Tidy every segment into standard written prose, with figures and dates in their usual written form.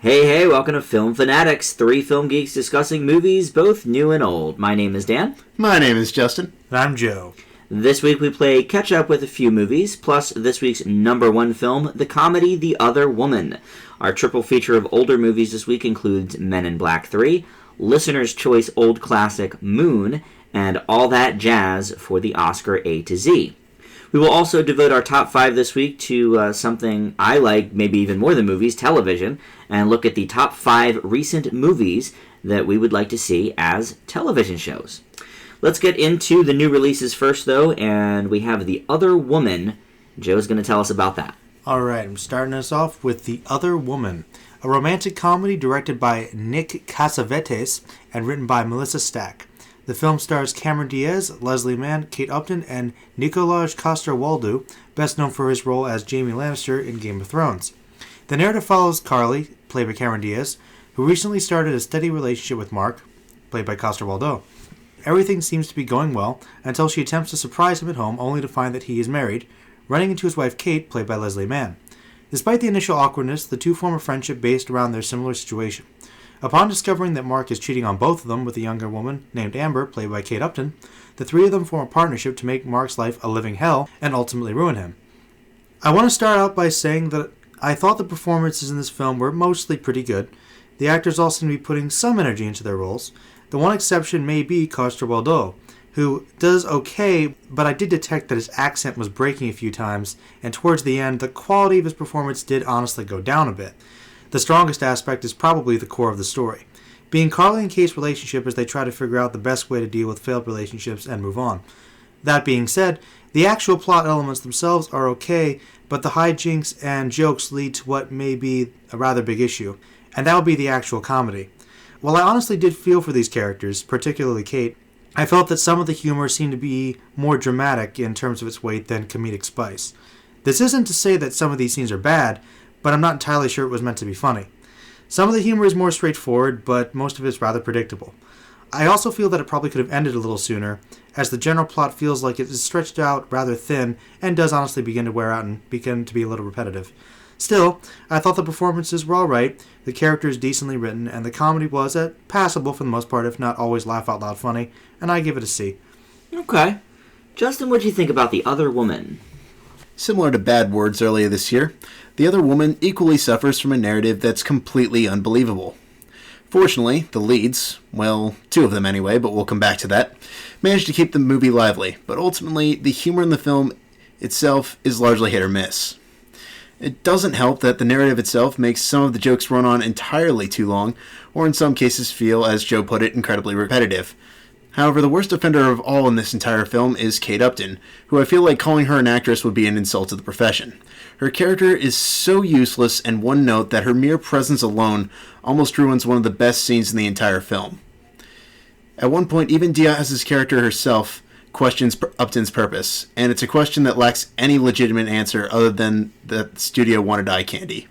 Hey, welcome to Film Fanatics, three film geeks discussing movies, both new and old. My name is Dan. My name is Justin. And I'm Joe. This week we play catch up with a few movies, plus this week's number one film, the comedy The Other Woman. Our triple feature of older movies this week includes Men in Black 3, Listener's Choice Old Classic Moon, and All That Jazz for the Oscar A to Z. We will also devote our top 5 this week to something I like, maybe even more than movies, television, and look at the top 5 recent movies that we would like to see as television shows. Let's get into the new releases first, though, and we have The Other Woman. Joe's going to tell us about that. All right, I'm starting us off with The Other Woman, a romantic comedy directed by Nick Cassavetes and written by Melissa Stack. The film stars Cameron Diaz, Leslie Mann, Kate Upton, and Nikolaj Coster-Waldau, best known for his role as Jaime Lannister in Game of Thrones. The narrative follows Carly, played by Cameron Diaz, who recently started a steady relationship with Mark, played by Coster-Waldau. Everything seems to be going well until she attempts to surprise him at home only to find that he is married, running into his wife Kate, played by Leslie Mann. Despite the initial awkwardness, the two form a friendship based around their similar situation. Upon discovering that Mark is cheating on both of them with a younger woman named Amber, played by Kate Upton, the three of them form a partnership to make Mark's life a living hell and ultimately ruin him. I want to start out by saying that I thought the performances in this film were mostly pretty good. The actors all seem to be putting some energy into their roles. The one exception may be Coster-Waldau, who does okay, but I did detect that his accent was breaking a few times, and towards the end, the quality of his performance did honestly go down a bit. The strongest aspect is probably the core of the story, being Carly and Kate's relationship as they try to figure out the best way to deal with failed relationships and move on. That being said, the actual plot elements themselves are okay, but the hijinks and jokes lead to what may be a rather big issue, and that would be the actual comedy. While I honestly did feel for these characters, particularly Kate, I felt that some of the humor seemed to be more dramatic in terms of its weight than comedic spice. This isn't to say that some of these scenes are bad, but I'm not entirely sure it was meant to be funny. Some of the humor is more straightforward, but most of it is rather predictable. I also feel that it probably could have ended a little sooner, as the general plot feels like it is stretched out rather thin and does honestly begin to wear out and begin to be a little repetitive. Still, I thought the performances were alright, the characters decently written, and the comedy was passable for the most part, if not always laugh-out-loud funny, and I give it a C. Okay. Justin, what do you think about The Other Woman? Similar to Bad Words earlier this year, The Other Woman equally suffers from a narrative that's completely unbelievable. Fortunately, the leads, well, two of them anyway, but we'll come back to that, managed to keep the movie lively, but ultimately, the humor in the film itself is largely hit or miss. It doesn't help that the narrative itself makes some of the jokes run on entirely too long, or in some cases feel, as Joe put it, incredibly repetitive. However, the worst offender of all in this entire film is Kate Upton, who I feel like calling her an actress would be an insult to the profession. Her character is so useless and one-note that her mere presence alone almost ruins one of the best scenes in the entire film. At one point, even Diaz's character herself questions Upton's purpose, and it's a question that lacks any legitimate answer other than that the studio wanted eye candy.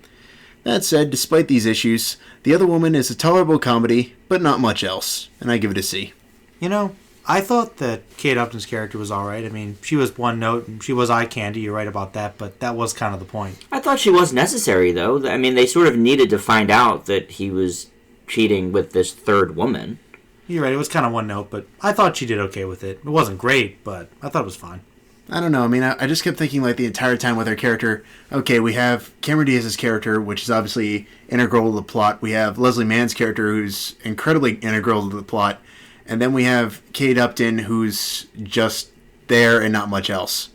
That said, despite these issues, The Other Woman is a tolerable comedy, but not much else, and I give it a C. You know, I thought that Kate Upton's character was alright. I mean, she was one note, and she was eye candy, you're right about that, but that was kind of the point. I thought she was necessary, though. I mean, they sort of needed to find out that he was cheating with this third woman. You're right, it was kind of one note, but I thought she did okay with it. It wasn't great, but I thought it was fine. I don't know, I mean, I just kept thinking, like, the entire time with her character, okay, we have Cameron Diaz's character, which is obviously integral to the plot. We have Leslie Mann's character, who's incredibly integral to the plot. And then we have Kate Upton, who's just there and not much else.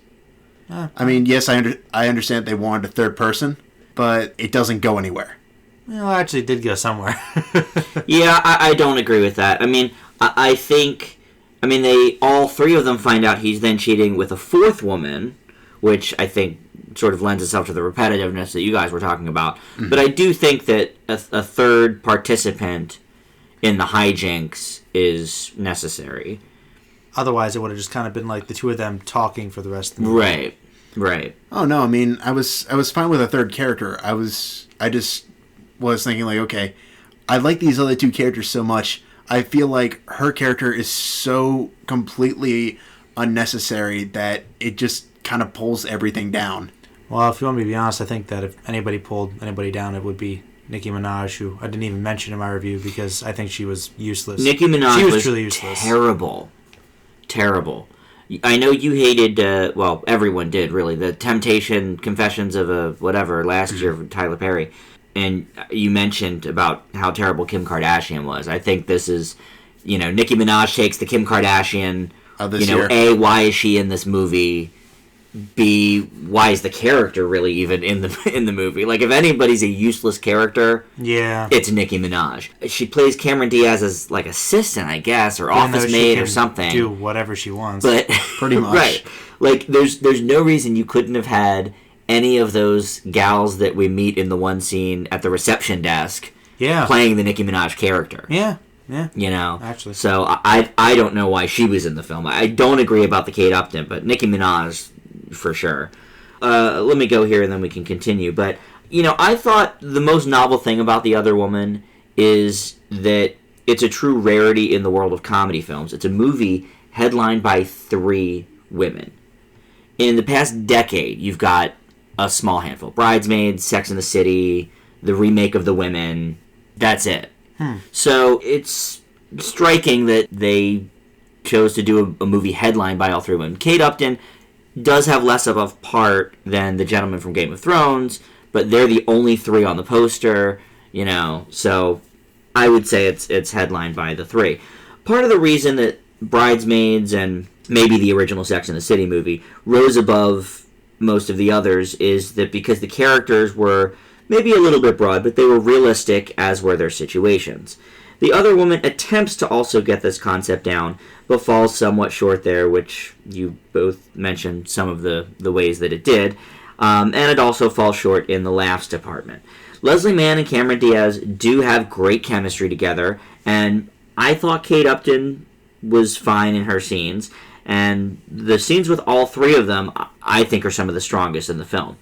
I mean, yes, I understand they wanted a third person, but it doesn't go anywhere. Well, actually, it did go somewhere. Yeah, I don't agree with that. I mean, I think, they all three of them find out he's then cheating with a fourth woman, which I think sort of lends itself to the repetitiveness that you guys were talking about. Mm-hmm. But I do think that a third participant in the hijinks is necessary. Otherwise, it would have just kind of been like the two of them talking for the rest of the movie. Right. Oh no, I mean, I was fine with a third character. I just was thinking like, okay, I like these other two characters so much. I feel like her character is so completely unnecessary that it just kind of pulls everything down. Well, if you want me to be honest, I think that if anybody pulled anybody down, it would be Nicki Minaj, who I didn't even mention in my review because I think she was useless. Nicki Minaj she was truly useless. Terrible. I know you hated, well, everyone did, really, the Temptation Confessions of a whatever last year from Tyler Perry. And you mentioned about how terrible Kim Kardashian was. I think this is, Nicki Minaj takes the Kim Kardashian, year. A, why is she in this movie? B, why is the character really even in the movie? Like, if anybody's a useless character, it's Nicki Minaj. She plays Cameron Diaz's like assistant, I guess, or office maid or something. Do whatever she wants, but pretty much right. Like, there's no reason you couldn't have had any of those gals that we meet in the one scene at the reception desk, playing the Nicki Minaj character. Yeah. Actually. So I don't know why she was in the film. I don't agree about the Kate Upton, but Nicki Minaj, for sure. Let me go here and then we can continue. But, I thought the most novel thing about The Other Woman is that it's a true rarity in the world of comedy films. It's a movie headlined by 3 women. In the past decade, you've got a small handful. Bridesmaids, Sex and the City, the remake of The Women. That's it. So it's striking that they chose to do a movie headlined by all 3 women. Kate Upton does have less of a part than the gentleman from Game of Thrones, but they're the only 3 on the poster, so I would say it's headlined by the 3. Part of the reason that Bridesmaids and maybe the original Sex and the City movie rose above most of the others is that because the characters were maybe a little bit broad, but they were realistic, as were their situations. The Other Woman attempts to also get this concept down, but falls somewhat short there, which you both mentioned some of the ways that it did, and it also falls short in the laughs department. Leslie Mann and Cameron Diaz do have great chemistry together, and I thought Kate Upton was fine in her scenes, and the scenes with all 3 of them I think are some of the strongest in the film.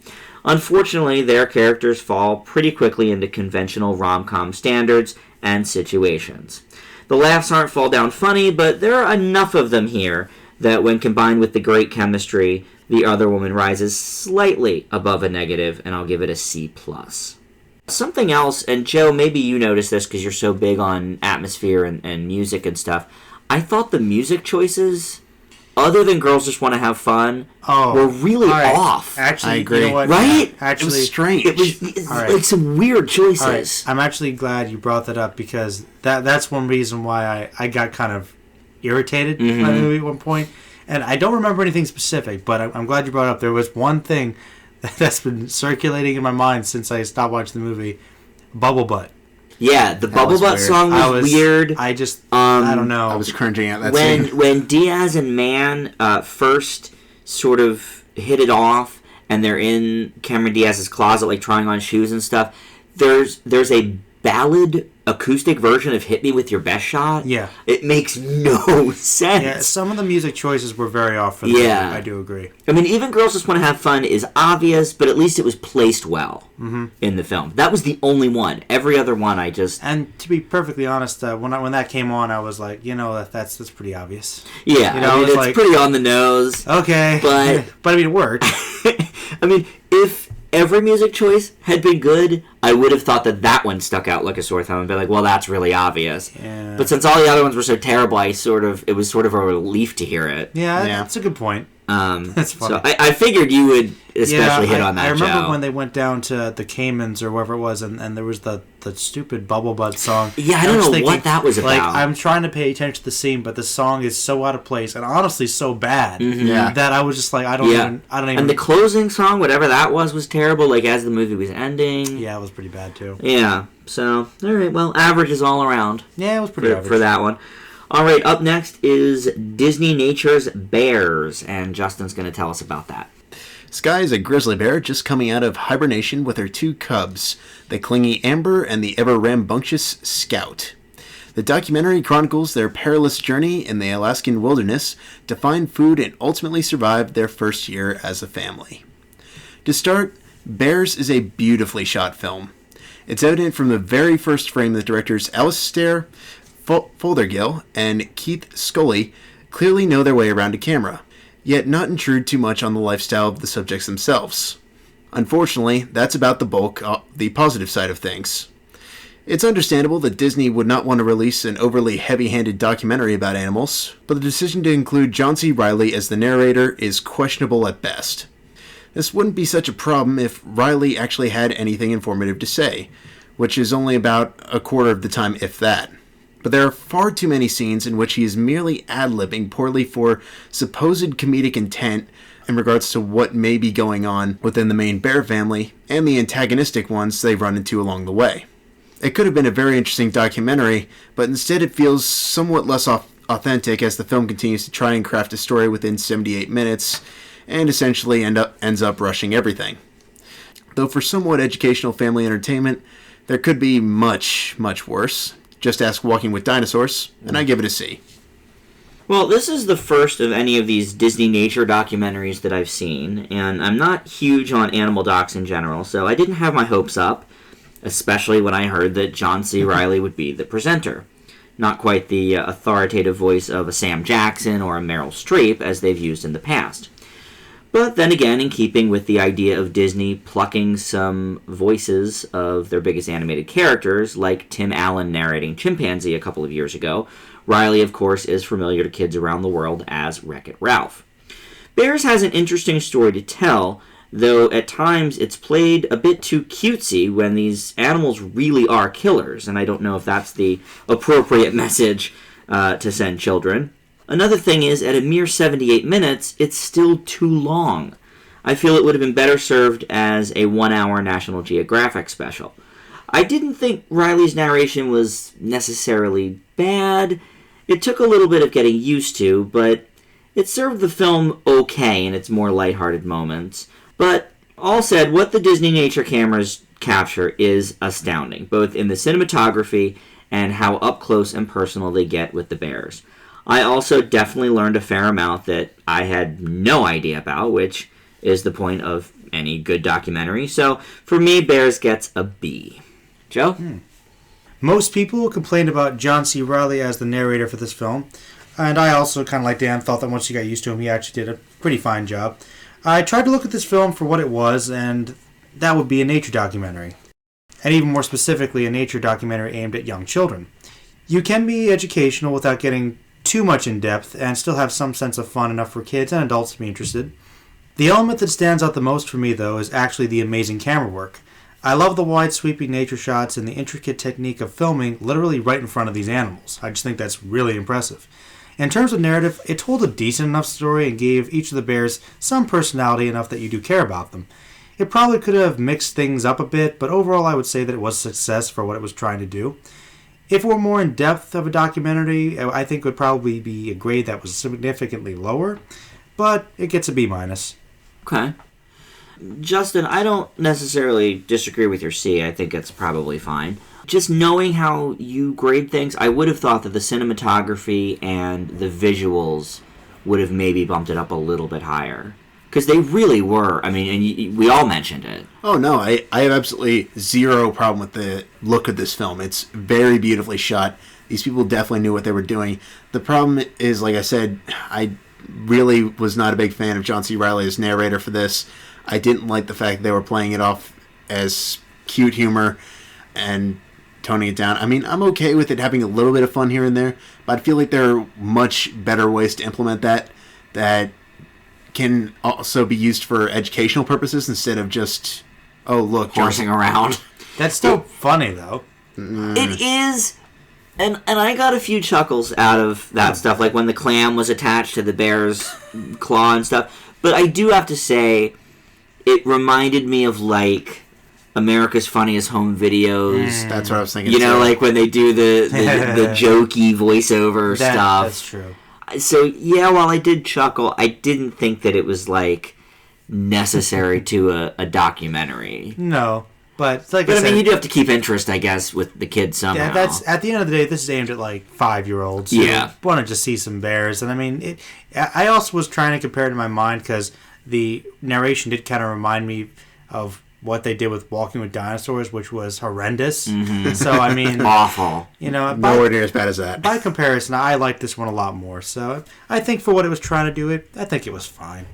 Unfortunately, their characters fall pretty quickly into conventional rom-com standards and situations. The laughs aren't fall-down funny, but there are enough of them here that when combined with the great chemistry, The Other Woman rises slightly above a negative, and I'll give it a C+. Something else, and Joe, maybe you noticed this because you're so big on atmosphere and music and stuff, I thought the music choices, other than Girls Just Want to Have Fun, were really off. Actually, I agree. You know what? Right? Actually, it was strange. It was like some weird choices. All right. I'm actually glad you brought that up because that's one reason why I got kind of irritated by the movie at one point. And I don't remember anything specific, but I'm glad you brought it up. There was one thing that's been circulating in my mind since I stopped watching the movie, Bubble Butt. Yeah, the Bubble Butt song was weird. I don't know. I was cringing at that scene. When Diaz and Mann first sort of hit it off, and they're in Cameron Diaz's closet, like trying on shoes and stuff, there's a ballad acoustic version of Hit Me With Your Best Shot. Yeah. It makes no sense. Yeah, some of the music choices were very off for the movie. I do agree. I mean, even Girls Just Want to Have Fun is obvious, but at least it was placed well in the film. That was the only one. Every other one I just... And to be perfectly honest, when that came on, I was like, that's pretty obvious. Yeah, I mean, it's like, pretty on the nose. Okay. But I mean, it worked. I mean, if every music choice had been good, I would have thought that one stuck out like a sore thumb and been like, well, that's really obvious. Yeah. But since all the other ones were so terrible, it was sort of a relief to hear it. Yeah, that's a good point. That's funny. So I figured you would especially hit on that, I remember Joe. when they went down to the Caymans or wherever it was, and there was the stupid Bubble Butt song. Yeah, I don't know what that was about. Like, I'm trying to pay attention to the scene, but the song is so out of place and honestly so bad that I was just like, I don't even. And the closing song, whatever that was terrible. Like as the movie was ending. Yeah, it was pretty bad too. Yeah. So all right, well, average is all around. Yeah, it was pretty average for that one. All right, up next is DisneyNature's Bears, and Justin's going to tell us about that. Skye is a grizzly bear just coming out of hibernation with her 2 cubs, the clingy Amber and the ever-rambunctious Scout. The documentary chronicles their perilous journey in the Alaskan wilderness to find food and ultimately survive their first year as a family. To start, Bears is a beautifully shot film. It's evident from the very first frame that directors Alistair Fothergill and Keith Scully clearly know their way around a camera, yet not intrude too much on the lifestyle of the subjects themselves. Unfortunately, that's about the bulk, the positive side of things. It's understandable that Disney would not want to release an overly heavy-handed documentary about animals, but the decision to include John C. Reilly as the narrator is questionable at best. This wouldn't be such a problem if Reilly actually had anything informative to say, which is only about a quarter of the time, if that. But there are far too many scenes in which he is merely ad-libbing poorly for supposed comedic intent in regards to what may be going on within the main bear family and the antagonistic ones they run into along the way. It could have been a very interesting documentary, but instead it feels somewhat less authentic as the film continues to try and craft a story within 78 minutes and essentially ends up rushing everything. Though for somewhat educational family entertainment, there could be much, much worse. Just ask Walking with Dinosaurs, and I give it a C. Well, this is the first of any of these DisneyNature documentaries that I've seen, and I'm not huge on animal docs in general, so I didn't have my hopes up, especially when I heard that John C. Reilly would be the presenter. Not quite the authoritative voice of a Sam Jackson or a Meryl Streep, as they've used in the past. But then again, in keeping with the idea of Disney plucking some voices of their biggest animated characters, like Tim Allen narrating Chimpanzee a couple of years ago, Reilly, of course, is familiar to kids around the world as Wreck-It Ralph. Bears has an interesting story to tell, though at times it's played a bit too cutesy when these animals really are killers, and I don't know if that's the appropriate message to send children. Another thing is, at a mere 78 minutes, it's still too long. I feel it would have been better served as a 1-hour National Geographic special. I didn't think Reilly's narration was necessarily bad. It took a little bit of getting used to, but it served the film okay in its more lighthearted moments. But all said, what the DisneyNature cameras capture is astounding, both in the cinematography and how up close and personal they get with the bears. I also definitely learned a fair amount that I had no idea about, which is the point of any good documentary. So for me, Bears gets a B. Joe? Most people complained about John C. Reilly as the narrator for this film, and I also, kind of like Dan, thought that once you got used to him, he actually did a pretty fine job. I tried to look at this film for what it was, and that would be a nature documentary. And even more specifically, a nature documentary aimed at young children. You can be educational without getting too much in depth and still have some sense of fun enough for kids and adults to be interested. The element that stands out the most for me, though, is actually the amazing camera work. I love the wide sweeping nature shots and the intricate technique of filming literally right in front of these animals. I just think that's really impressive. In terms of narrative, it told a decent enough story and gave each of the bears some personality enough that you do care about them. It probably could have mixed things up a bit, but overall I would say that it was a success for what it was trying to do. If it were more in depth of a documentary, I think it would probably be a grade that was significantly lower, but it gets a B-. Okay. Justin, I don't necessarily disagree with your C. I think it's probably fine. Just knowing how you grade things, I would have thought that the cinematography and the visuals would have maybe bumped it up a little bit higher. Because they really were. I mean, and we all mentioned it. Oh, no, I have absolutely zero problem with the look of this film. It's very beautifully shot. These people definitely knew what they were doing. The problem is, like I said, I really was not a big fan of John C. Reilly as narrator for this. I didn't like the fact they were playing it off as cute humor and toning it down. I mean, I'm okay with it having a little bit of fun here and there, but I feel like there are much better ways to implement that can also be used for educational purposes instead of just, oh, look, horsing around. That's still funny, though. It is, and I got a few chuckles out of that stuff, like when the clam was attached to the bear's claw and stuff. But I do have to say, it reminded me of, like, America's Funniest Home Videos. That's what I was thinking. You know, like when they do the jokey voiceover stuff. That's true. So, yeah, while I did chuckle, I didn't think that it was, like, necessary to a documentary. No, but like I mean, you do have to keep interest, I guess, with the kids somehow. Yeah, that's at the end of the day, this is aimed at, like, 5-year-olds. Yeah. Who want to just see some bears. And, I mean, I also was trying to compare it in my mind because the narration did kind of remind me of what they did with Walking with Dinosaurs, which was horrendous. Mm-hmm. So, I mean... awful. You know, nowhere near as bad as that. By comparison, I like this one a lot more. So, I think for what it was trying to do, I think it was fine.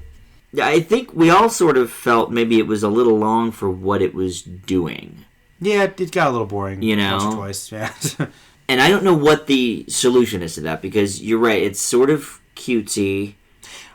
Yeah, I think we all sort of felt maybe it was a little long for what it was doing. Yeah, it got a little boring. You know? Once or twice, yeah. And I don't know what the solution is to that, because you're right, it's sort of cutesy.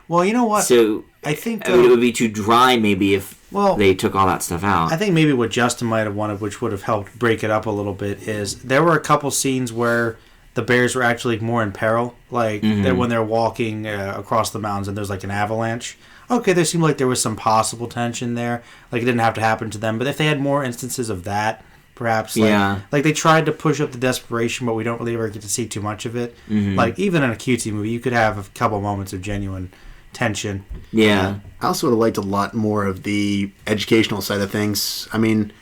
Well, you know what? So I think it would be too dry maybe if they took all that stuff out. I think maybe what Justin might have wanted, which would have helped break it up a little bit, is there were a couple scenes where the bears were actually more in peril, like when they're walking across the mountains and there's like an avalanche. Okay, there seemed like there was some possible tension there, like it didn't have to happen to them. But if they had more instances of that, perhaps, like they tried to push up the desperation, but we don't really ever get to see too much of it. Like even in a cutesy movie, you could have a couple moments of genuine tension. Yeah. I also would have liked a lot more of the educational side of things. I mean,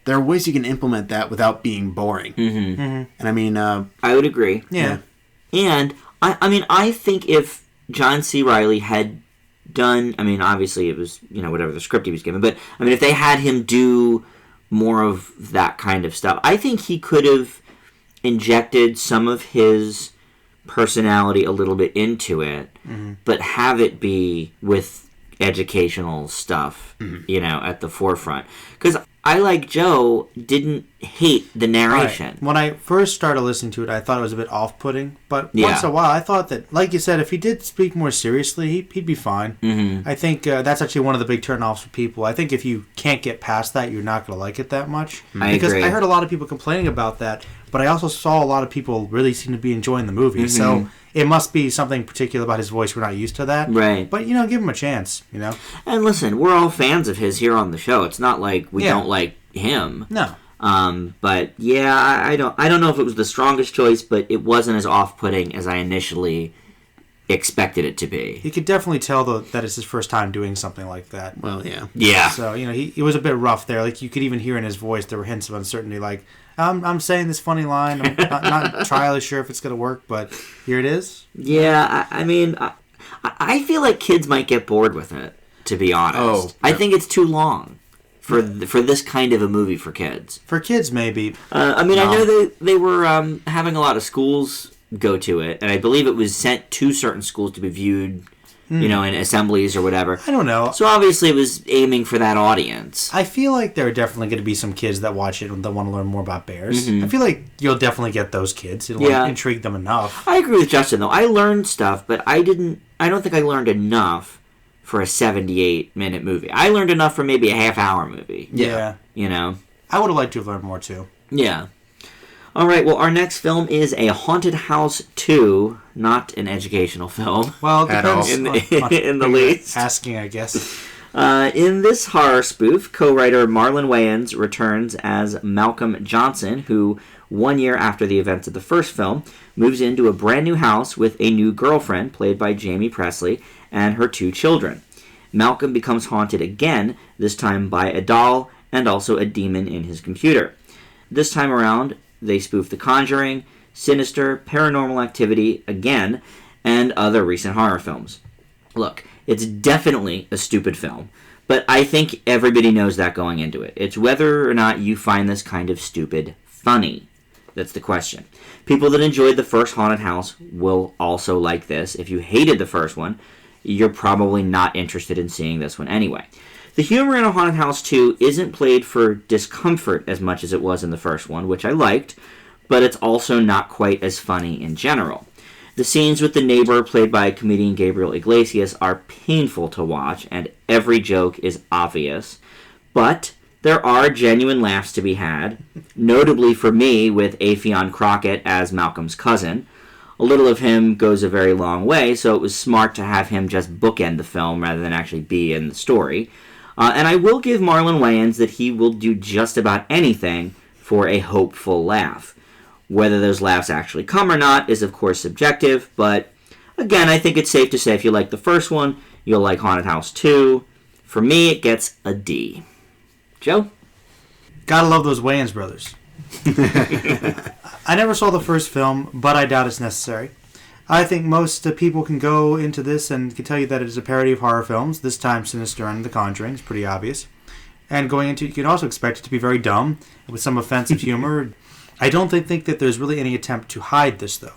there are ways you can implement that without being boring. And I mean... I would agree. Yeah. And, I mean, I think if John C. Reilly had done... I mean, obviously it was, whatever the script he was given. But, I mean, if they had him do more of that kind of stuff, I think he could have injected some of his personality a little bit into it, but have it be with educational stuff, at the forefront. Because I, like Joe, didn't hate the narration. Right. When I first started listening to it, I thought it was a bit off-putting. But once in a while, I thought that, like you said, if he did speak more seriously, he'd be fine. I think that's actually one of the big turn-offs for people. I think if you can't get past that, you're not going to like it that much. Because I heard a lot of people complaining about that, but I also saw a lot of people really seem to be enjoying the movie. So it must be something particular about his voice. We're not used to that. Right. But, give him a chance, And listen, we're all fans of his here on the show. It's not like we don't like him. No. But yeah, I don't know if it was the strongest choice, but it wasn't as off-putting as I initially expected it to be. You could definitely tell, though, that it's his first time doing something like that. Well, yeah. Yeah. So, he was a bit rough there. Like, you could even hear in his voice there were hints of uncertainty, like, I'm saying this funny line. I'm not entirely sure if it's going to work, but here it is. Yeah, I mean, I feel like kids might get bored with it, to be honest. Oh, I think it's too long for this kind of a movie for kids. For kids, maybe. I mean, I know they were having a lot of schools go to it, and I believe it was sent to certain schools to be viewed, in assemblies or whatever. I don't know. So obviously it was aiming for that audience. I feel like there are definitely going to be some kids that watch it and that want to learn more about bears. I feel like you'll definitely get those kids. It'll intrigue them enough. I agree with Justin, though. I learned stuff, but I don't think I learned enough for a 78-minute movie. I learned enough for maybe a half-hour movie. Yeah. I would have liked to have learned more, too. Yeah. All right, well, our next film is A Haunted House 2, not an educational film. Well, it depends in the least. Asking, I guess. In this horror spoof, co-writer Marlon Wayans returns as Malcolm Johnson, who, 1 year after the events of the first film, moves into a brand new house with a new girlfriend, played by Jamie Presley, and her 2 children. Malcolm becomes haunted again, this time by a doll and also a demon in his computer. This time around, they spoof The Conjuring, Sinister, Paranormal Activity again, and other recent horror films. Look, it's definitely a stupid film, but I think everybody knows that going into it. It's whether or not you find this kind of stupid funny. That's the question. People that enjoyed the first Haunted House will also like this. If you hated the first one, you're probably not interested in seeing this one anyway. The humor in A Haunted House 2 isn't played for discomfort as much as it was in the first one, which I liked, but it's also not quite as funny in general. The scenes with the neighbor, played by comedian Gabriel Iglesias, are painful to watch, and every joke is obvious. But there are genuine laughs to be had, notably for me with Affion Crockett as Malcolm's cousin. A little of him goes a very long way, so it was smart to have him just bookend the film rather than actually be in the story. And I will give Marlon Wayans that he will do just about anything for a hopeful laugh. Whether those laughs actually come or not is, of course, subjective, but again, I think it's safe to say if you like the first one, you'll like Haunted House 2. For me, it gets a D. Joe? Gotta love those Wayans brothers. I never saw the first film, but I doubt it's necessary. I think most people can go into this and can tell you that it is a parody of horror films, this time Sinister and The Conjuring. It's pretty obvious. And going into it, you can also expect it to be very dumb, with some offensive humor. I don't think that there's really any attempt to hide this, though.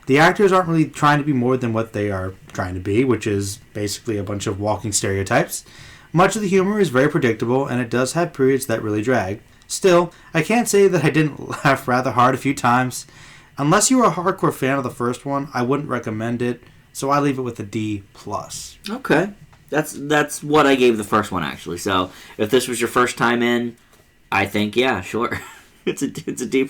The actors aren't really trying to be more than what they are trying to be, which is basically a bunch of walking stereotypes. Much of the humor is very predictable, and it does have periods that really drag. Still, I can't say that I didn't laugh rather hard a few times. Unless you were a hardcore fan of the first one, I wouldn't recommend it, so I leave it with a D+. Okay. That's what I gave the first one, actually. So if this was your first time in, I think, yeah, sure. it's a D+.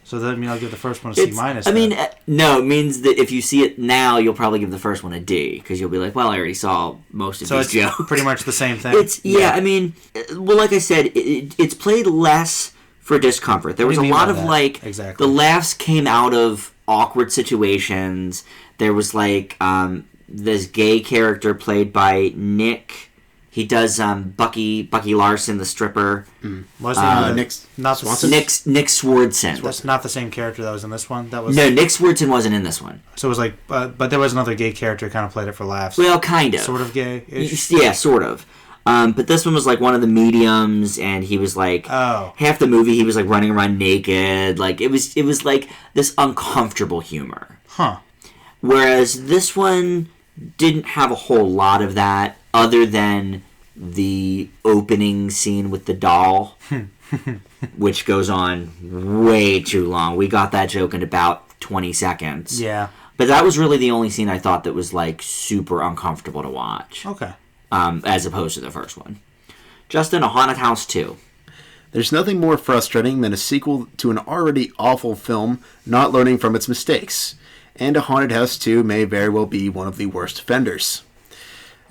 So that means I'll give the first one a C-. I mean, no, it means that if you see it now, you'll probably give the first one a D, because you'll be like, well, I already saw most of these jokes. So it's pretty much the same thing? I mean, well, like I said, it's played less for discomfort. There was a lot of, exactly. The laughs came out of awkward situations. There was, this gay character played by Nick. He does Bucky Larson, the stripper. Was he Nick Swanson? Nick Swardson. That's not the same character that was in this one? No, Nick Swardson wasn't in this one. So it was but there was another gay character who kind of played it for laughs. Well, kind of. Sort of gay-ish? Yeah, sort of. But this one was one of the mediums, and he was half the movie he was running around naked. It was this uncomfortable humor. Huh. Whereas this one didn't have a whole lot of that, other than the opening scene with the doll, which goes on way too long. We got that joke in about 20 seconds. Yeah. But that was really the only scene I thought that was super uncomfortable to watch. Okay. As opposed to the first one. Justin, A Haunted House 2. There's nothing more frustrating than a sequel to an already awful film not learning from its mistakes, and A Haunted House 2 may very well be one of the worst offenders.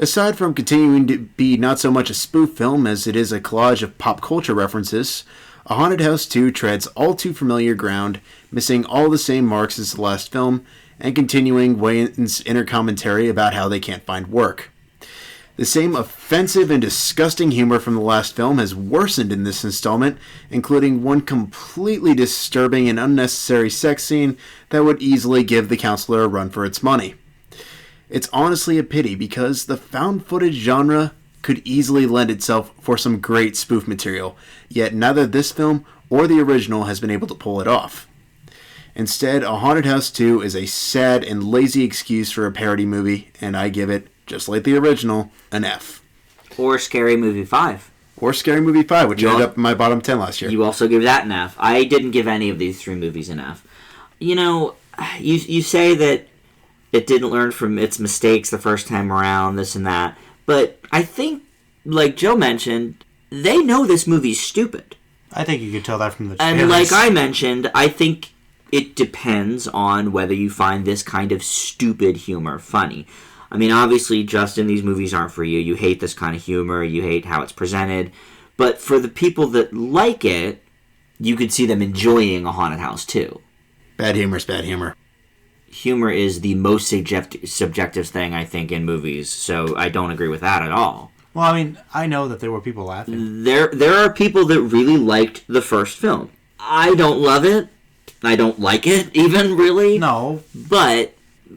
Aside from continuing to be not so much a spoof film as it is a collage of pop culture references, A Haunted House 2 treads all too familiar ground, missing all the same marks as the last film, and continuing Wayne's inner commentary about how they can't find work. The same offensive and disgusting humor from the last film has worsened in this installment, including one completely disturbing and unnecessary sex scene that would easily give the counselor a run for its money. It's honestly a pity because the found footage genre could easily lend itself for some great spoof material, yet neither this film or the original has been able to pull it off. Instead, A Haunted House 2 is a sad and lazy excuse for a parody movie, and I give it, just like the original, an F. Or Scary Movie 5. Or Scary Movie 5, which ended up in my bottom 10 last year. You also give that an F. I didn't give any of these three movies an F. You say that it didn't learn from its mistakes the first time around, this and that, but I think, like Joe mentioned, they know this movie's stupid. I think you could tell that from the trailers. And like I mentioned, I think it depends on whether you find this kind of stupid humor funny. I mean, obviously, Justin, these movies aren't for you. You hate this kind of humor. You hate how it's presented. But for the people that like it, you could see them enjoying A Haunted House, too. Bad humor's bad humor. Humor is the most subjective thing, I think, in movies. So I don't agree with that at all. Well, I mean, I know that there were people laughing. There are people that really liked the first film. I don't love it. I don't like it, even, really. No. But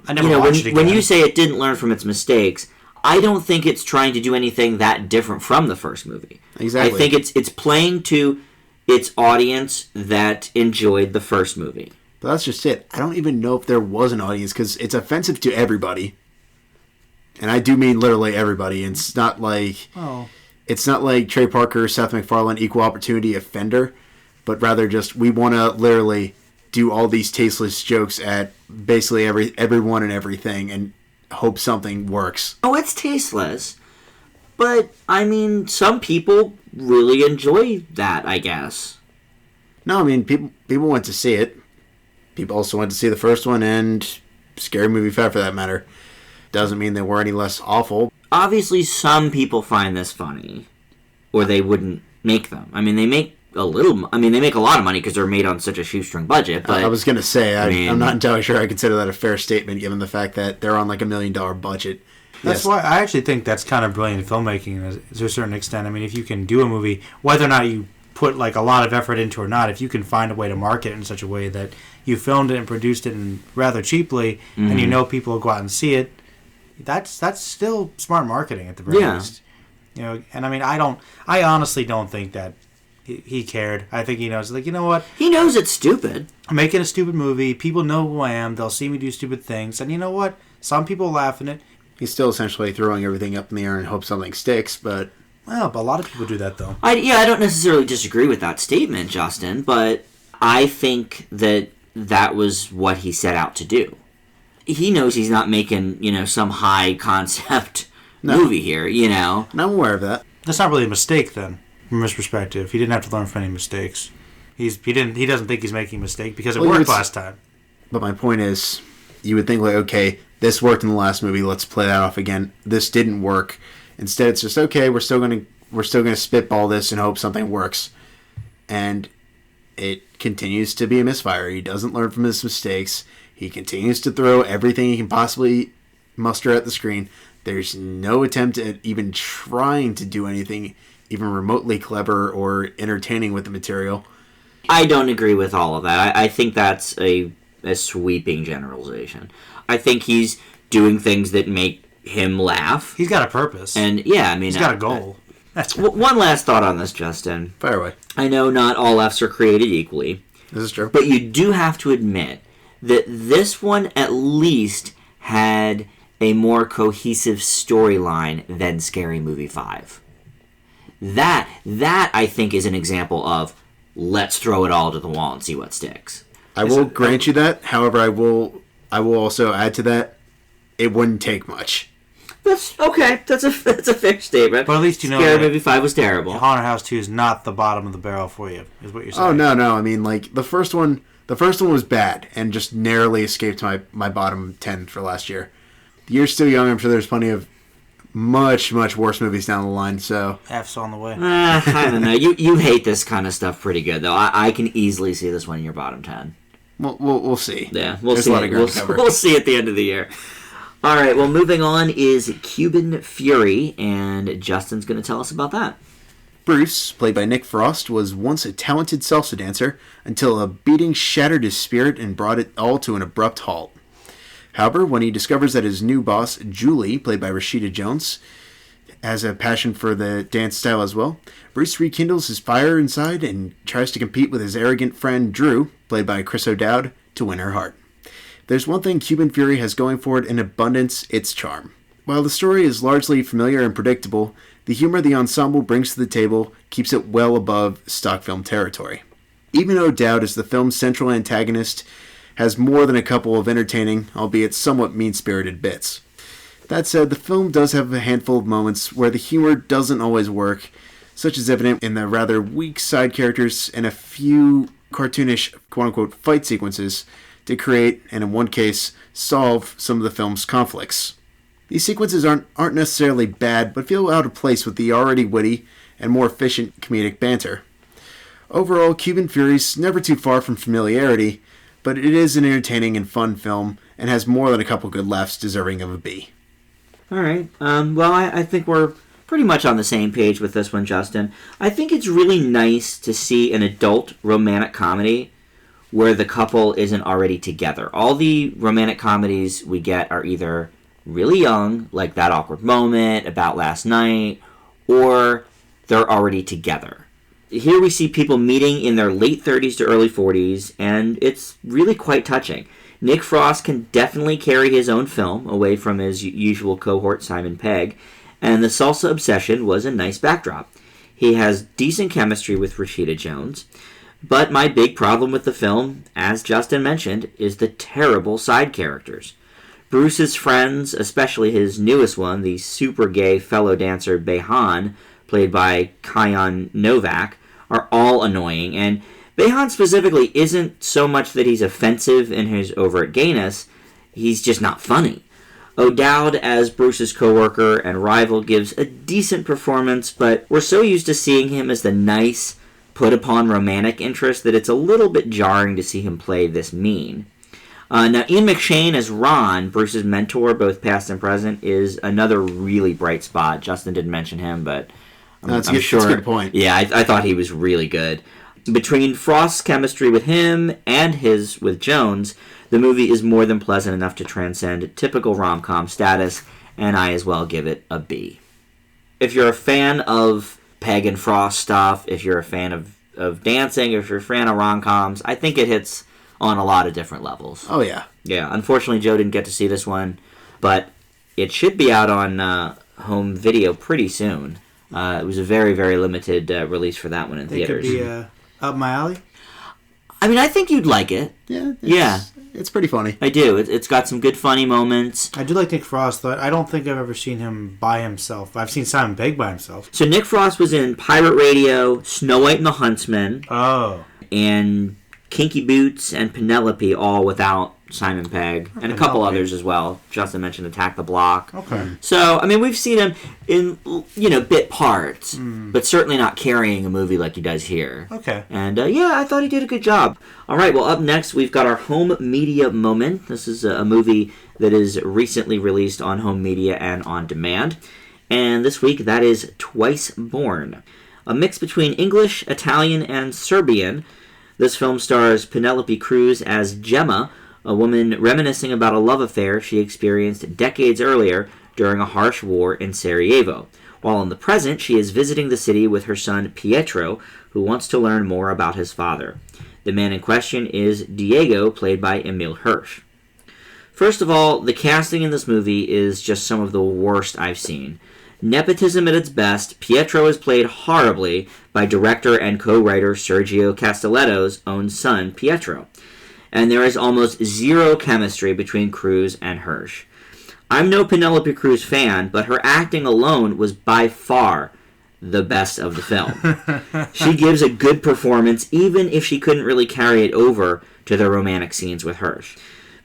I never watched it again. When you say it didn't learn from its mistakes, I don't think it's trying to do anything that different from the first movie. Exactly. I think it's playing to its audience that enjoyed the first movie. But that's just it. I don't even know if there was an audience, because it's offensive to everybody. And I do mean literally everybody. It's not like... Oh. It's not like Trey Parker, Seth MacFarlane, equal opportunity offender, but rather just we want to literally do all these tasteless jokes at basically everyone and everything and hope something works. Oh, it's tasteless. But, I mean, some people really enjoy that, I guess. No, I mean, people went to see it. People also went to see the first one and Scary Movie 5 for that matter. Doesn't mean they were any less awful. Obviously, some people find this funny, or they wouldn't make them. I mean, they make a lot of money because they're made on such a shoestring budget. But I was going to say, I'm not entirely sure I consider that a fair statement given the fact that they're on like $1 million budget. That's why I actually think that's kind of brilliant filmmaking to a certain extent. I mean, if you can do a movie, whether or not you put like a lot of effort into it or not, if you can find a way to market it in such a way that you filmed it and produced it rather cheaply, and you know people will go out and see it, that's still smart marketing at the very least. You know, and I mean, I honestly don't think that he cared. I think he knows, like, you know what? He knows it's stupid. I'm making a stupid movie. People know who I am. They'll see me do stupid things. And you know what? Some people laugh in it. He's still essentially throwing everything up in the air and hope something sticks, but... Well, but a lot of people do that, though. I don't necessarily disagree with that statement, Justin, but I think that was what he set out to do. He knows he's not making, some high concept movie here, And I'm aware of that. That's not really a mistake, then, from his perspective. He didn't have to learn from any mistakes. He doesn't think he's making a mistake because it worked last time. But my point is, you would think, like, okay, this worked in the last movie, let's play that off again. This didn't work. Instead, it's just, okay, we're still gonna spitball this and hope something works. And it continues to be a misfire. He doesn't learn from his mistakes. He continues to throw everything he can possibly muster at the screen. There's no attempt at even trying to do anything even remotely clever or entertaining with the material. I don't agree with all of that. I think that's a sweeping generalization. I think he's doing things that make him laugh. He's got a purpose. And, yeah, I mean... He's got a goal. One last thought on this, Justin. Fire away. I know not all Fs are created equally. This is true. But you do have to admit that this one at least had a more cohesive storyline than Scary Movie 5. That I think is an example of let's throw it all to the wall and see what sticks. I will grant you that. However, I will also add to that, it wouldn't take much. That's okay. That's a fair statement. But at least you know Scary Movie 5 was terrible. Haunted House 2 is not the bottom of the barrel for you, is what you're saying. Oh, no. I mean, like, the first one was bad and just narrowly escaped my bottom 10 for last year. The year's still young. I'm sure there's plenty of much, much worse movies down the line, so... F's on the way. I don't know. You hate this kind of stuff pretty good, though. I can easily see this one in your bottom 10. We'll see. Yeah, we'll see. We'll see at the end of the year. All right, well, moving on is Cuban Fury, and Justin's going to tell us about that. Bruce, played by Nick Frost, was once a talented salsa dancer until a beating shattered his spirit and brought it all to an abrupt halt. However, when he discovers that his new boss, Julie, played by Rashida Jones, has a passion for the dance style as well, Bruce rekindles his fire inside and tries to compete with his arrogant friend Drew, played by Chris O'Dowd, to win her heart. There's one thing Cuban Fury has going for it in abundance, it's charm. While the story is largely familiar and predictable, the humor the ensemble brings to the table keeps it well above stock film territory. Even O'Dowd, as the film's central antagonist, has more than a couple of entertaining, albeit somewhat mean-spirited bits. That said, the film does have a handful of moments where the humor doesn't always work, such as evident in the rather weak side characters and a few cartoonish quote-unquote fight sequences to create, and in one case, solve some of the film's conflicts. These sequences aren't necessarily bad, but feel out of place with the already witty and more efficient comedic banter. Overall, Cuban Fury's never too far from familiarity, but it is an entertaining and fun film, and has more than a couple good laughs deserving of a B. Alright, well, I think we're pretty much on the same page with this one, Justin. I think it's really nice to see an adult romantic comedy where the couple isn't already together. All the romantic comedies we get are either really young, like That Awkward Moment, About Last Night, or they're already together. Here we see people meeting in their late 30s to early 40s, and it's really quite touching. Nick Frost can definitely carry his own film away from his usual cohort Simon Pegg, and the salsa obsession was a nice backdrop. He has decent chemistry with Rashida Jones, but my big problem with the film, as Justin mentioned, is the terrible side characters. Bruce's friends, especially his newest one, the super gay fellow dancer Behan, played by Kiyan Novak, are all annoying, and Behan specifically isn't so much that he's offensive in his overt gayness, he's just not funny. O'Dowd, as Bruce's coworker and rival, gives a decent performance, but we're so used to seeing him as the nice, put-upon romantic interest that it's a little bit jarring to see him play this mean. Now, Ian McShane as Ron, Bruce's mentor, both past and present, is another really bright spot. Justin didn't mention him, but I'm sure. That's a good point. Yeah, I thought he was really good. Between Frost's chemistry with him and his with Jones, the movie is more than pleasant enough to transcend typical rom-com status, and I as well give it a B. If you're a fan of Peg and Frost stuff, if you're a fan of dancing, if you're a fan of rom-coms, I think it hits on a lot of different levels. Oh, yeah. Yeah, unfortunately, Joe didn't get to see this one, but it should be out on home video pretty soon. It was a very, very limited release for that one in theaters. It could be up my alley. I mean, I think you'd like it. Yeah. It's pretty funny. I do. It's got some good, funny moments. I do like Nick Frost, though. I don't think I've ever seen him by himself. I've seen Simon Pegg by himself. So Nick Frost was in Pirate Radio, Snow White and the Huntsman, and Kinky Boots and Penelope, all without Simon Pegg, and a couple others as well. Justin mentioned Attack the Block. Okay. So, I mean, we've seen him in, bit parts, but certainly not carrying a movie like he does here. Okay. And, I thought he did a good job. All right, well, up next, we've got our home media moment. This is a movie that is recently released on home media and on demand. And this week, that is Twice Born. A mix between English, Italian, and Serbian. This film stars Penelope Cruz as Gemma, a woman reminiscing about a love affair she experienced decades earlier during a harsh war in Sarajevo. While in the present, she is visiting the city with her son Pietro, who wants to learn more about his father. The man in question is Diego, played by Emil Hirsch. First of all, the casting in this movie is just some of the worst I've seen. Nepotism at its best, Pietro is played horribly by director and co-writer Sergio Castelletto's own son, Pietro. And there is almost zero chemistry between Cruz and Hirsch. I'm no Penelope Cruz fan, but her acting alone was by far the best of the film. She gives a good performance, even if she couldn't really carry it over to the romantic scenes with Hirsch.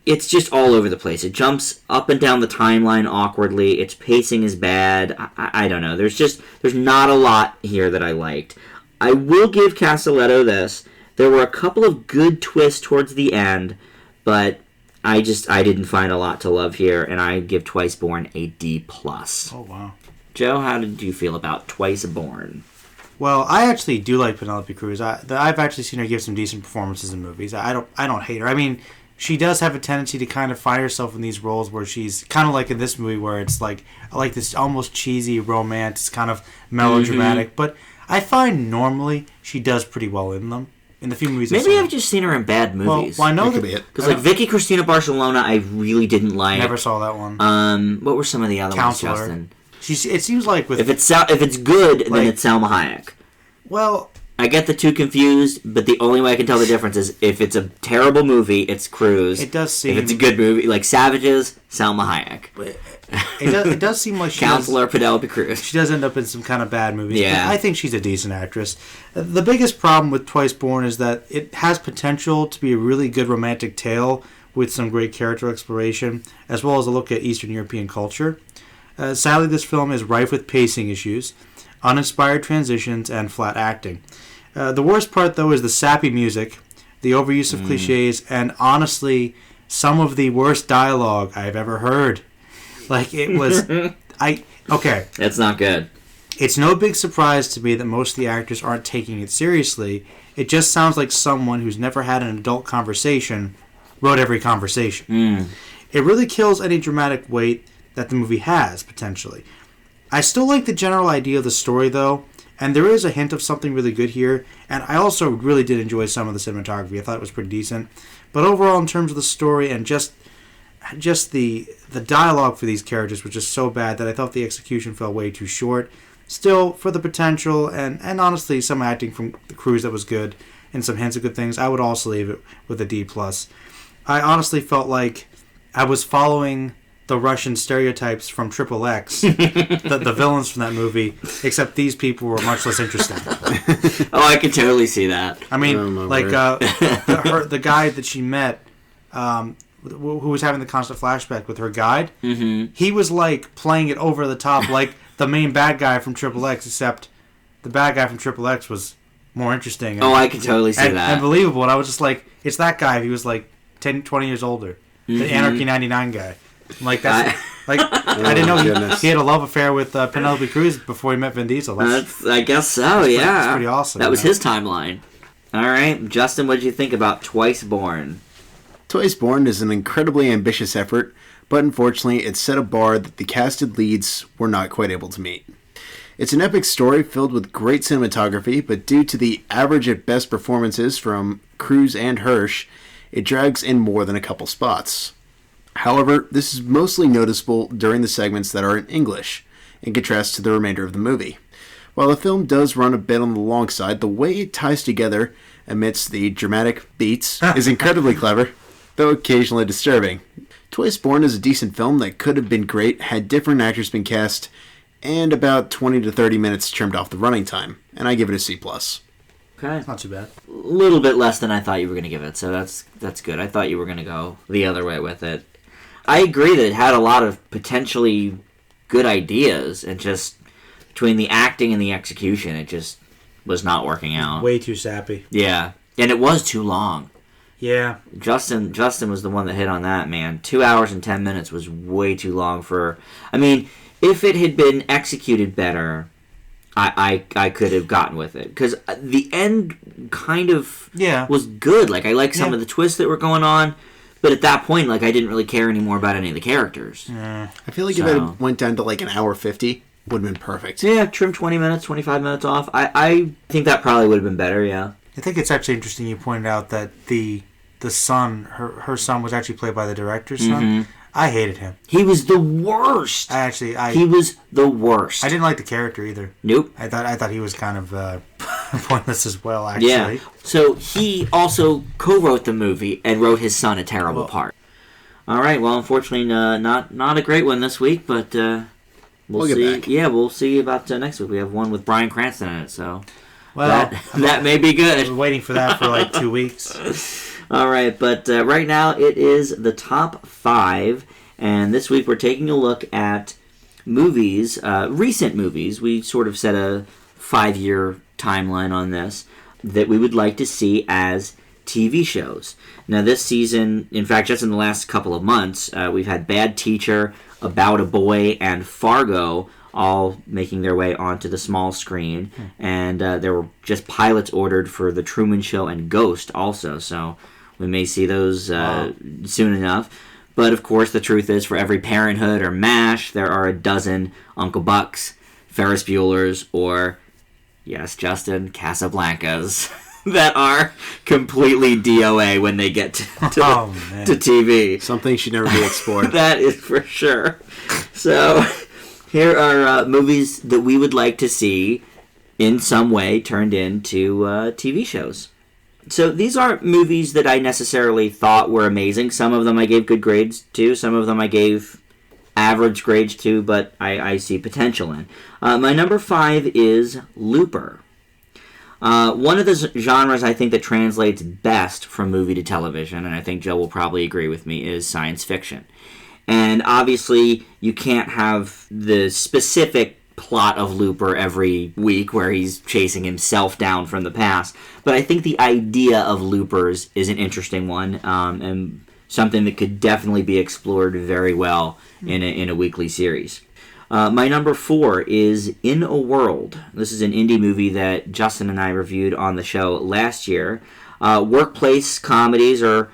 It's just all over the place. It jumps up and down the timeline awkwardly. Its pacing is bad. I don't know. There's not a lot here that I liked. I will give Castelletto this. There were a couple of good twists towards the end, but I didn't find a lot to love here, and I give Twice Born a D+. Oh, wow. Joe, how did you feel about Twice Born? Well, I actually do like Penelope Cruz. I've actually seen her give some decent performances in movies. I don't hate her. I mean, she does have a tendency to kind of find herself in these roles where she's kind of like in this movie where it's like this almost cheesy romance, kind of melodramatic. But I find normally she does pretty well in them. In the few movies Maybe I've just seen her in bad movies. Well, I know that could be it. Because like Vicky Cristina Barcelona, I really didn't like. Never saw that one. What were some of the other Counselor. ones, Justin? It seems like with if it's good, then it's Salma Hayek. Well, I get the two confused, but the only way I can tell the difference is if it's a terrible movie, it's Cruz. It does seem. If it's a good movie, like Savages, Salma Hayek. It does seem like Counselor Penelope Cruz. She does end up in some kind of bad movies. Yeah. But I think she's a decent actress. The biggest problem with Twice Born is that it has potential to be a really good romantic tale with some great character exploration, as well as a look at Eastern European culture. Sadly, this film is rife with pacing issues, uninspired transitions, and flat acting. The worst part, though, is the sappy music, the overuse of cliches, and honestly, some of the worst dialogue I've ever heard. Like, it was... Okay. That's not good. It's no big surprise to me that most of the actors aren't taking it seriously. It just sounds like someone who's never had an adult conversation wrote every conversation. It really kills any dramatic weight that the movie has, potentially. I still like the general idea of the story, though, and there is a hint of something really good here, and I also really did enjoy some of the cinematography. I thought it was pretty decent. But overall, in terms of the story and just the dialogue for these characters was just so bad that I thought the execution fell way too short. Still, for the potential and honestly some acting from the Cruz that was good and some hints of good things, I would also leave it with a D+. I honestly felt like I was following the Russian stereotypes from XXX, the villains from that movie, except these people were much less interesting. Oh, I can totally see that. I mean, the guy that she met, who was having the constant flashback with her guide, he was like playing it over the top like the main bad guy from XXX, except the bad guy from XXX was more interesting. I can totally see that. And believable. And I was just like, it's that guy. He was like 10, 20 years older. The Anarchy 99 guy. Like, that's... I didn't know he had a love affair with Penelope Cruz before he met Vin Diesel. I guess so, yeah. That's pretty awesome. That was his timeline. All right, Justin, what did you think about Twice Born? Twice Born is an incredibly ambitious effort, but unfortunately it set a bar that the casted leads were not quite able to meet. It's an epic story filled with great cinematography, but due to the average at best performances from Cruz and Hirsch, it drags in more than a couple spots. However, this is mostly noticeable during the segments that are in English, in contrast to the remainder of the movie. While the film does run a bit on the long side, the way it ties together amidst the dramatic beats is incredibly clever, though occasionally disturbing. Twice Born is a decent film that could have been great had different actors been cast, and about 20 to 30 minutes trimmed off the running time, and I give it a C+. Okay. Not too bad. A little bit less than I thought you were going to give it, so that's good. I thought you were going to go the other way with it. I agree that it had a lot of potentially good ideas, and just between the acting and the execution, it just was not working out. Way too sappy. Yeah, and it was too long. Yeah. Justin was the one that hit on that, man. 2 hours and 10 minutes was way too long for... I mean, if it had been executed better, I could have gotten with it. Because the end kind of was good. Like, I liked some of the twists that were going on. But at that point, like, I didn't really care anymore about any of the characters. I feel like if it went down to like an hour 50, would have been perfect. Yeah, trim 20 minutes, 25 minutes off. I think that probably would have been better, yeah. I think it's actually interesting you pointed out that the son, her son was actually played by the director's son. I hated him. He was the worst. He was the worst. I didn't like the character either. Nope. I thought he was kind of pointless as well, actually. Yeah. So he also co-wrote the movie and wrote his son a terrible part. All right. Well, unfortunately, not a great one this week, but we'll see. Get back. Yeah, we'll see about next week. We have one with Bryan Cranston in it, so well, that may be good. I'm waiting for that for like 2 weeks. All right, but right now it is the top 5, and this week we're taking a look at movies, recent movies. We sort of set a 5-year timeline on this that we would like to see as TV shows. Now this season, in fact, just in the last couple of months, we've had Bad Teacher, About a Boy, and Fargo all making their way onto the small screen, and there were just pilots ordered for The Truman Show and Ghost also, so we may see those soon enough. But of course, the truth is, for every Parenthood or MASH, there are a dozen Uncle Bucks, Ferris Bueller's, or, yes, Justin, Casablancas that are completely DOA when they get to TV. Something should never be explored. That is for sure. So here are movies that we would like to see in some way turned into TV shows. So these aren't movies that I necessarily thought were amazing. Some of them I gave good grades to. Some of them I gave average grades to, but I see potential in. My number 5 is Looper. One of the genres I think that translates best from movie to television, and I think Joe will probably agree with me, is science fiction. And obviously, you can't have the specific plot of Looper every week where he's chasing himself down from the past. But I think the idea of loopers is an interesting one, and something that could definitely be explored very well in a weekly series. My number 4 is In a World. This is an indie movie that Justin and I reviewed on the show last year. Workplace comedies are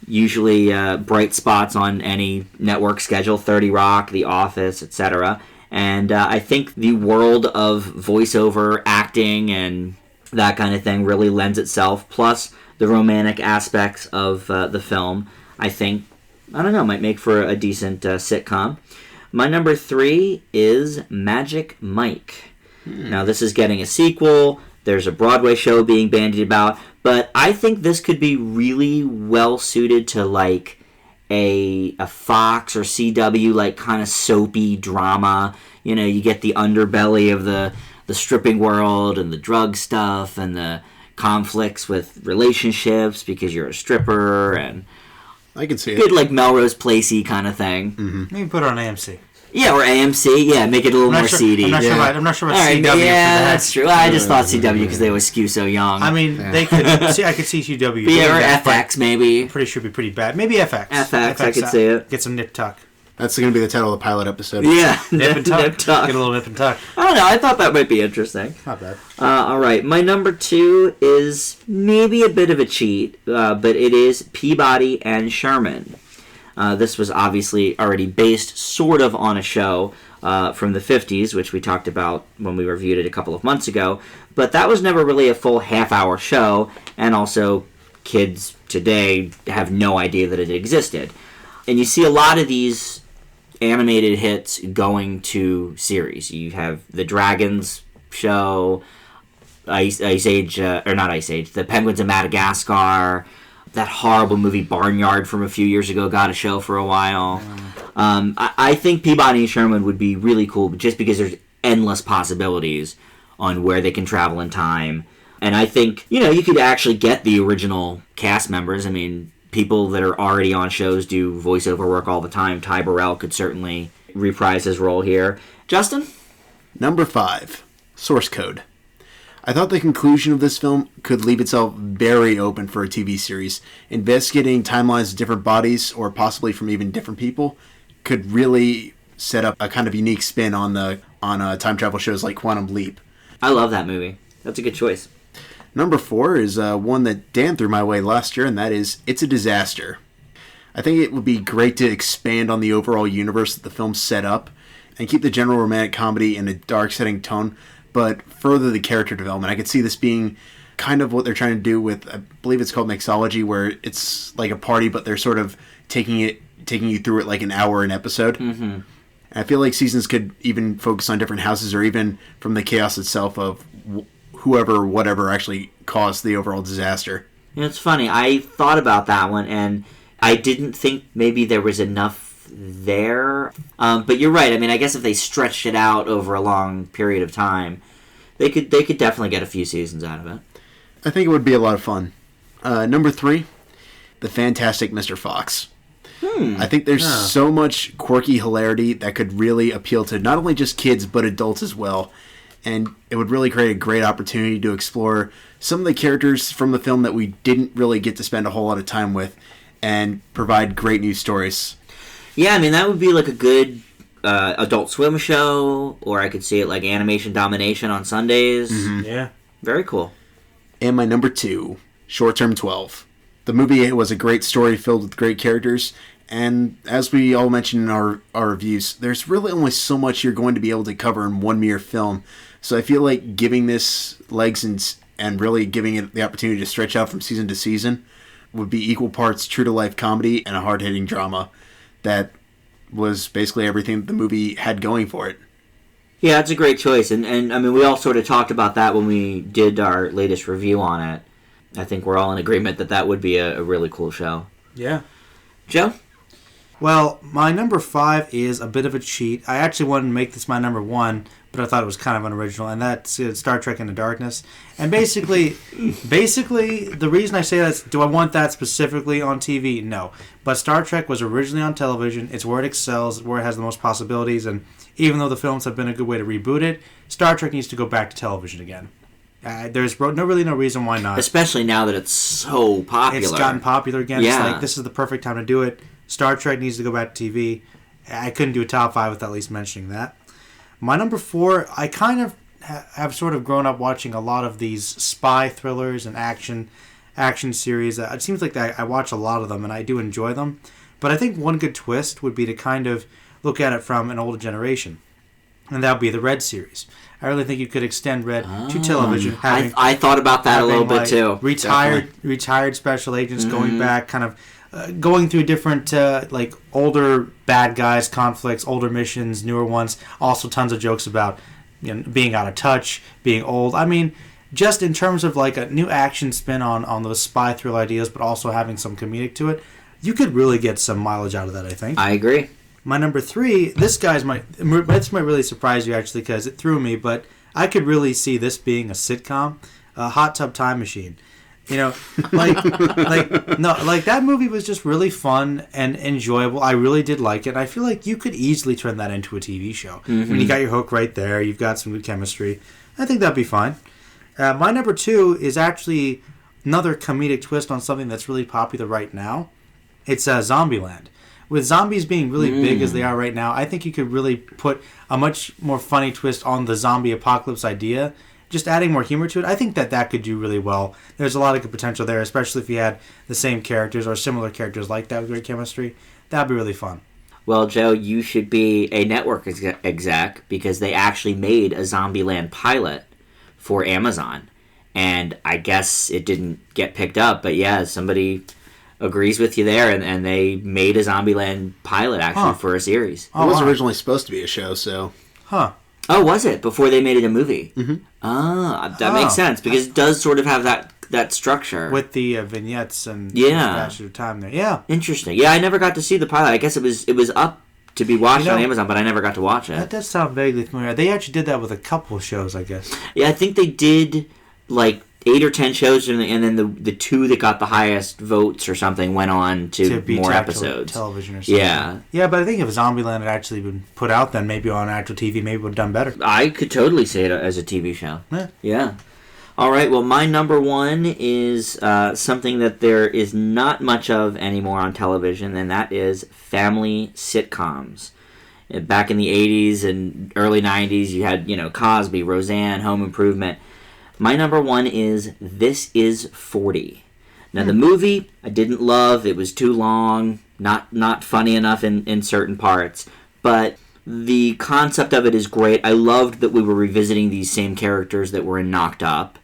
usually bright spots on any network schedule, 30 Rock, The Office, etc. And I think the world of voiceover acting and that kind of thing really lends itself, plus the romantic aspects of the film, I think, might make for a decent sitcom. My number 3 is Magic Mike. Now, this is getting a sequel. There's a Broadway show being bandied about, but I think this could be really well suited to, like, a Fox or CW, like, kind of soapy drama. You know, you get the underbelly of the stripping world and the drug stuff and the conflicts with relationships because you're a stripper, and I can see it. Good, like, Melrose Placey kind of thing. Maybe put it on AMC. Yeah, or AMC. Yeah, make it a little more seedy. I'm not sure about CW. Yeah, for that. that's true. I just thought CW because they always skew so young. I mean, they could. See, I could see CW. Yeah, or FX maybe. I'm pretty sure it'd be pretty bad. Maybe FX. FX, I could see it. Get some nip tuck. That's going to be the title of the pilot episode. Yeah, Nip and tuck. Nip tuck. Get a little nip and tuck. I don't know. I thought that might be interesting. Not bad. All right, my number 2 is maybe a bit of a cheat, but it is Peabody and Sherman. This was obviously already based sort of on a show from the 50s, which we talked about when we reviewed it a couple of months ago, but that was never really a full half-hour show, and also kids today have no idea that it existed. And you see a lot of these animated hits going to series. You have the Dragons show, Ice Age, or not Ice Age, the Penguins of Madagascar, that horrible movie Barnyard from a few years ago got a show for a while. I think Peabody and Sherman would be really cool just because there's endless possibilities on where they can travel in time. And I think, you could actually get the original cast members. I mean, people that are already on shows do voiceover work all the time. Ty Burrell could certainly reprise his role here. Justin? Number 5, Source Code. I thought the conclusion of this film could leave itself very open for a TV series. Investigating timelines of different bodies, or possibly from even different people, could really set up a kind of unique spin on time travel shows like Quantum Leap. I love that movie. That's a good choice. Number 4 is one that Dan threw my way last year, and that is It's a Disaster. I think it would be great to expand on the overall universe that the film set up and keep the general romantic comedy in a dark setting tone, but further the character development. I could see this being kind of what they're trying to do with, I believe it's called Mixology, where it's like a party, but they're sort of taking you through it like an hour an episode. Mm-hmm. And I feel like seasons could even focus on different houses, or even from the chaos itself of whatever actually caused the overall disaster. It's funny. I thought about that one, and I didn't think maybe there was enough there. But you're right. I mean, I guess if they stretched it out over a long period of time, they could definitely get a few seasons out of it. I think it would be a lot of fun. Number 3, The Fantastic Mr. Fox. I think there's so much quirky hilarity that could really appeal to not only just kids, but adults as well. And it would really create a great opportunity to explore some of the characters from the film that we didn't really get to spend a whole lot of time with, and provide great new stories. Yeah, I mean, that would be like a good Adult Swim show, or I could see it like Animation Domination on Sundays. Mm-hmm. Yeah. Very cool. And my number 2, Short Term 12. The movie was a great story filled with great characters, and as we all mentioned in our reviews, there's really only so much you're going to be able to cover in one mere film. So I feel like giving this legs and really giving it the opportunity to stretch out from season to season would be equal parts true-to-life comedy and a hard-hitting drama that was basically everything the movie had going for it. Yeah, it's a great choice. And I mean, we all sort of talked about that when we did our latest review on it. I think we're all in agreement that would be a really cool show. Yeah. Joe? Well, my number 5 is a bit of a cheat. I actually wanted to make this my number 1, but I thought it was kind of unoriginal, and that's Star Trek Into Darkness. And basically, the reason I say that is, do I want that specifically on TV? No. But Star Trek was originally on television. It's where it excels, where it has the most possibilities, and even though the films have been a good way to reboot it, Star Trek needs to go back to television again. There's really no reason why not. Especially now that it's so popular. It's gotten popular again. Yeah. It's like, this is the perfect time to do it. Star Trek needs to go back to TV. I couldn't do a top 5 without at least mentioning that. My number 4, I kind of have sort of grown up watching a lot of these spy thrillers and action series. It seems like I watch a lot of them, and I do enjoy them. But I think one good twist would be to kind of look at it from an older generation, and that would be the Red series. I really think you could extend Red to television. I thought about that a little bit too. Retired special agents going back, kind of going through different older bad guys, conflicts, older missions, newer ones. Also, tons of jokes about being out of touch, being old. I mean, just in terms of like a new action spin on those spy thriller ideas, but also having some comedic to it, you could really get some mileage out of that, I think. I agree. My number 3, this might really surprise you actually, because it threw me, but I could really see this being a sitcom, a Hot Tub Time Machine. That movie was just really fun and enjoyable. I really did like it. I feel like you could easily turn that into a TV show. Mm-hmm. When you got your hook right there, you've got some good chemistry. I think that'd be fine. My number 2 is actually another comedic twist on something that's really popular right now. It's Zombieland. With zombies being really big as they are right now, I think you could really put a much more funny twist on the zombie apocalypse idea. Just adding more humor to it, I think that could do really well. There's a lot of good potential there, especially if you had the same characters or similar characters like that with great chemistry. That'd be really fun. Well, Joe, you should be a network exec, because they actually made a Zombieland pilot for Amazon. And I guess it didn't get picked up, but yeah, somebody agrees with you there, and they made a Zombieland pilot actually for a series. It was originally supposed to be a show, so... Huh. Oh, was it? Before they made it a movie? Mm-hmm. Ah, that makes sense, because it does sort of have that structure. With the vignettes and passage of time there. Yeah. Interesting. Yeah, I never got to see the pilot. I guess it was up to be watched on Amazon, but I never got to watch it. That does sound vaguely familiar. They actually did that with a couple of shows, I guess. Yeah, I think they did like 8 or 10 shows, and then the 2 that got the highest votes or something went on to more episodes. Television or something. Yeah. Yeah, but I think if Zombieland had actually been put out then, maybe on actual TV, maybe it would have done better. I could totally see it as a TV show. Yeah. All right, well, my number 1 is something that there is not much of anymore on television, and that is family sitcoms. Back in the 80s and early 90s, you had, Cosby, Roseanne, Home Improvement. My number 1 is This Is 40. Now, the movie I didn't love. It was too long, not funny enough in certain parts, but the concept of it is great. I loved that we were revisiting these same characters that were in Knocked Up.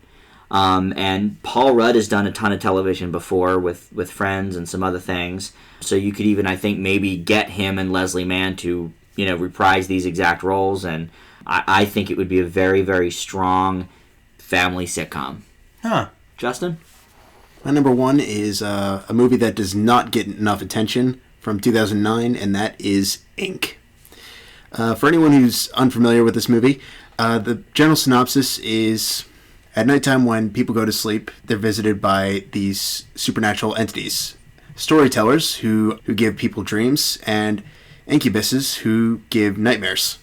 And Paul Rudd has done a ton of television before with Friends and some other things. So you could even, I think, maybe get him and Leslie Mann to, reprise these exact roles. And I think it would be a very, very strong family sitcom. Huh. Justin? My number 1 is a movie that does not get enough attention from 2009, and that is Ink. For anyone who's unfamiliar with this movie, the general synopsis is... At nighttime, when people go to sleep, they're visited by these supernatural entities. Storytellers who give people dreams, and incubuses who give nightmares.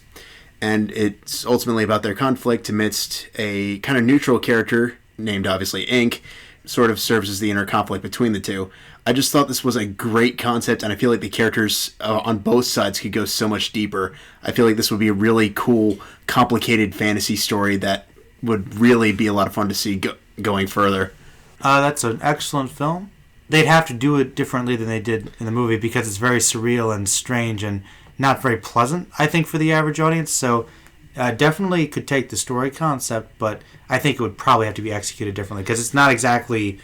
And it's ultimately about their conflict amidst a kind of neutral character, named obviously Ink, sort of serves as the inner conflict between the two. I just thought this was a great concept, and I feel like the characters on both sides could go so much deeper. I feel like this would be a really cool, complicated fantasy story that would really be a lot of fun to see going further. That's an excellent film. They'd have to do it differently than they did in the movie because it's very surreal and strange and not very pleasant, I think, for the average audience. So definitely could take the story concept, but I think it would probably have to be executed differently because it's not exactly...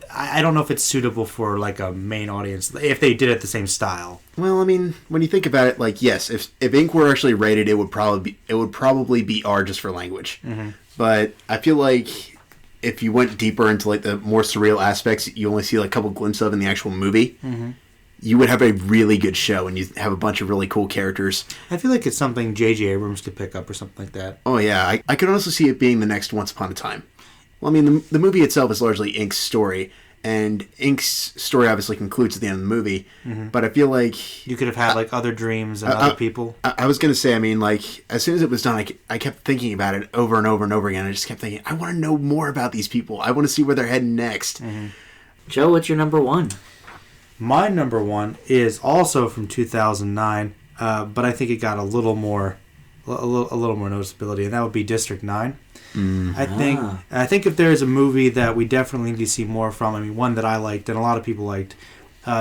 I don't know if it's suitable for like a main audience if they did it the same style. Well, I mean, when you think about it, like, yes, if Ink were actually rated, it would probably be R just for language. Mm-hmm. But I feel like if you went deeper into like the more surreal aspects, you only see like a couple glimpses of in the actual movie. Mm-hmm. You would have a really good show, and you have a bunch of really cool characters. I feel like it's something J.J. Abrams could pick up or something like that. Oh yeah, I could also see it being the next Once Upon a Time. Well, I mean, the movie itself is largely Ink's story, and Ink's story obviously concludes at the end of the movie. Mm-hmm. But I feel like... You could have had, like, other dreams and other people. I was going to say, I mean, like, as soon as it was done, I kept thinking about it over and over and over again. I just kept thinking, I want to know more about these people. I want to see where they're heading next. Mm-hmm. Joe, what's your number 1? My number 1 is also from 2009, but I think it got a little more noticeability, and that would be District 9. I think if there is a movie that we definitely need to see more from, I mean, one that I liked and a lot of people liked,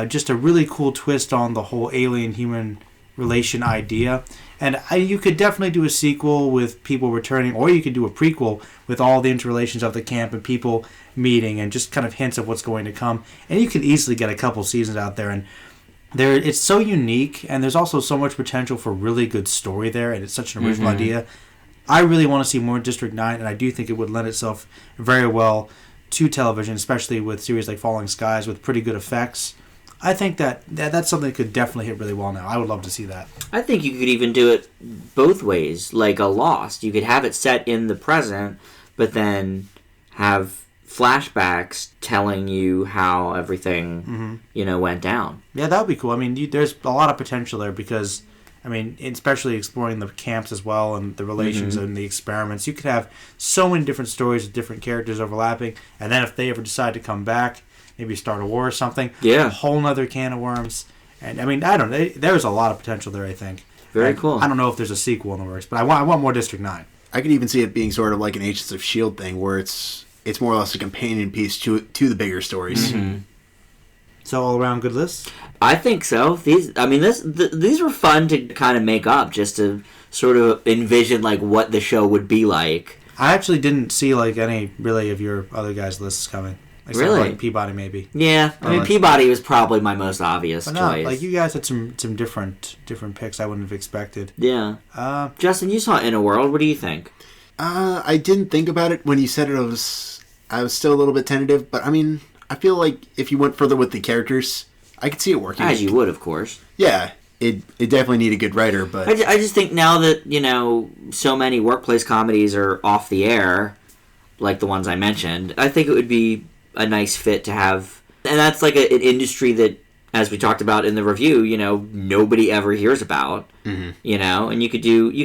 just a really cool twist on the whole alien-human relation idea. And you could definitely do a sequel with people returning, or you could do a prequel with all the interrelations of the camp and people meeting and just kind of hints of what's going to come. And you could easily get a couple seasons out there. And it's so unique, and there's also so much potential for really good story there, and it's such an original idea. I really want to see more District 9, and I do think it would lend itself very well to television, especially with series like Falling Skies with pretty good effects. I think that's something that could definitely hit really well now. I would love to see that. I think you could even do it both ways, like a Lost. You could have it set in the present, but then have flashbacks telling you how everything, went down. Yeah, that would be cool. I mean, there's a lot of potential there because... I mean, especially exploring the camps as well and the relations and the experiments. You could have so many different stories with different characters overlapping. And then if they ever decide to come back, maybe start a war or something, a whole nother can of worms. And I mean, I don't know. There's a lot of potential there, I think. Very cool. I don't know if there's a sequel in the works, but I want more District 9. I could even see it being sort of like an Agents of S.H.I.E.L.D. thing where it's more or less a companion piece to the bigger stories. Mm-hmm. So all around good list? I think so. These were fun to kind of make up, just to sort of envision like what the show would be like. I actually didn't see like any really of your other guys' lists coming. Except Really? for, like, Peabody, maybe. Yeah, I mean, Peabody was probably my most obvious But no, choice. like, you guys had some different picks I wouldn't have expected. Yeah. Justin, you saw In a World. What do you think? I didn't think about it when you said it. I was still a little bit tentative, but I mean, I feel like if you went further with the characters, I could see it working. As you would, of course. Yeah, it definitely need a good writer, but I just think now that, so many workplace comedies are off the air, like the ones I mentioned, I think it would be a nice fit to have. And that's like an industry that, as we talked about in the review, nobody ever hears about. Mm-hmm. And you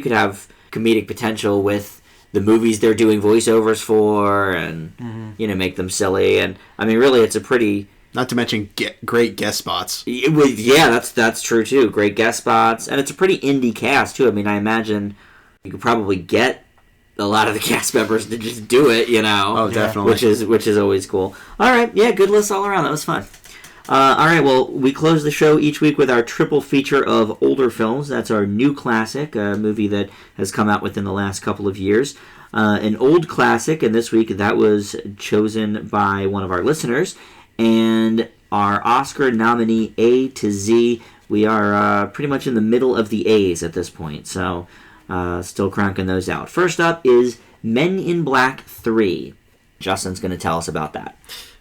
could have comedic potential with the movies they're doing voiceovers for, and make them silly. And I mean, really, it's a pretty. Not to mention great guest spots. Yeah, that's true too. Great guest spots, and it's a pretty indie cast too. I mean, I imagine you could probably get a lot of the cast members to just do it. Oh, definitely. Which is always cool. All right, yeah, good list all around. That was fun. All right, well, we close the show each week with our triple feature of older films. That's our new classic, a movie that has come out within the last couple of years. An old classic, and this week that was chosen by one of our listeners. And our Oscar nominee, A to Z. We are pretty much in the middle of the A's at this point, so still cranking those out. First up is Men in Black 3. Justin's going to tell us about that.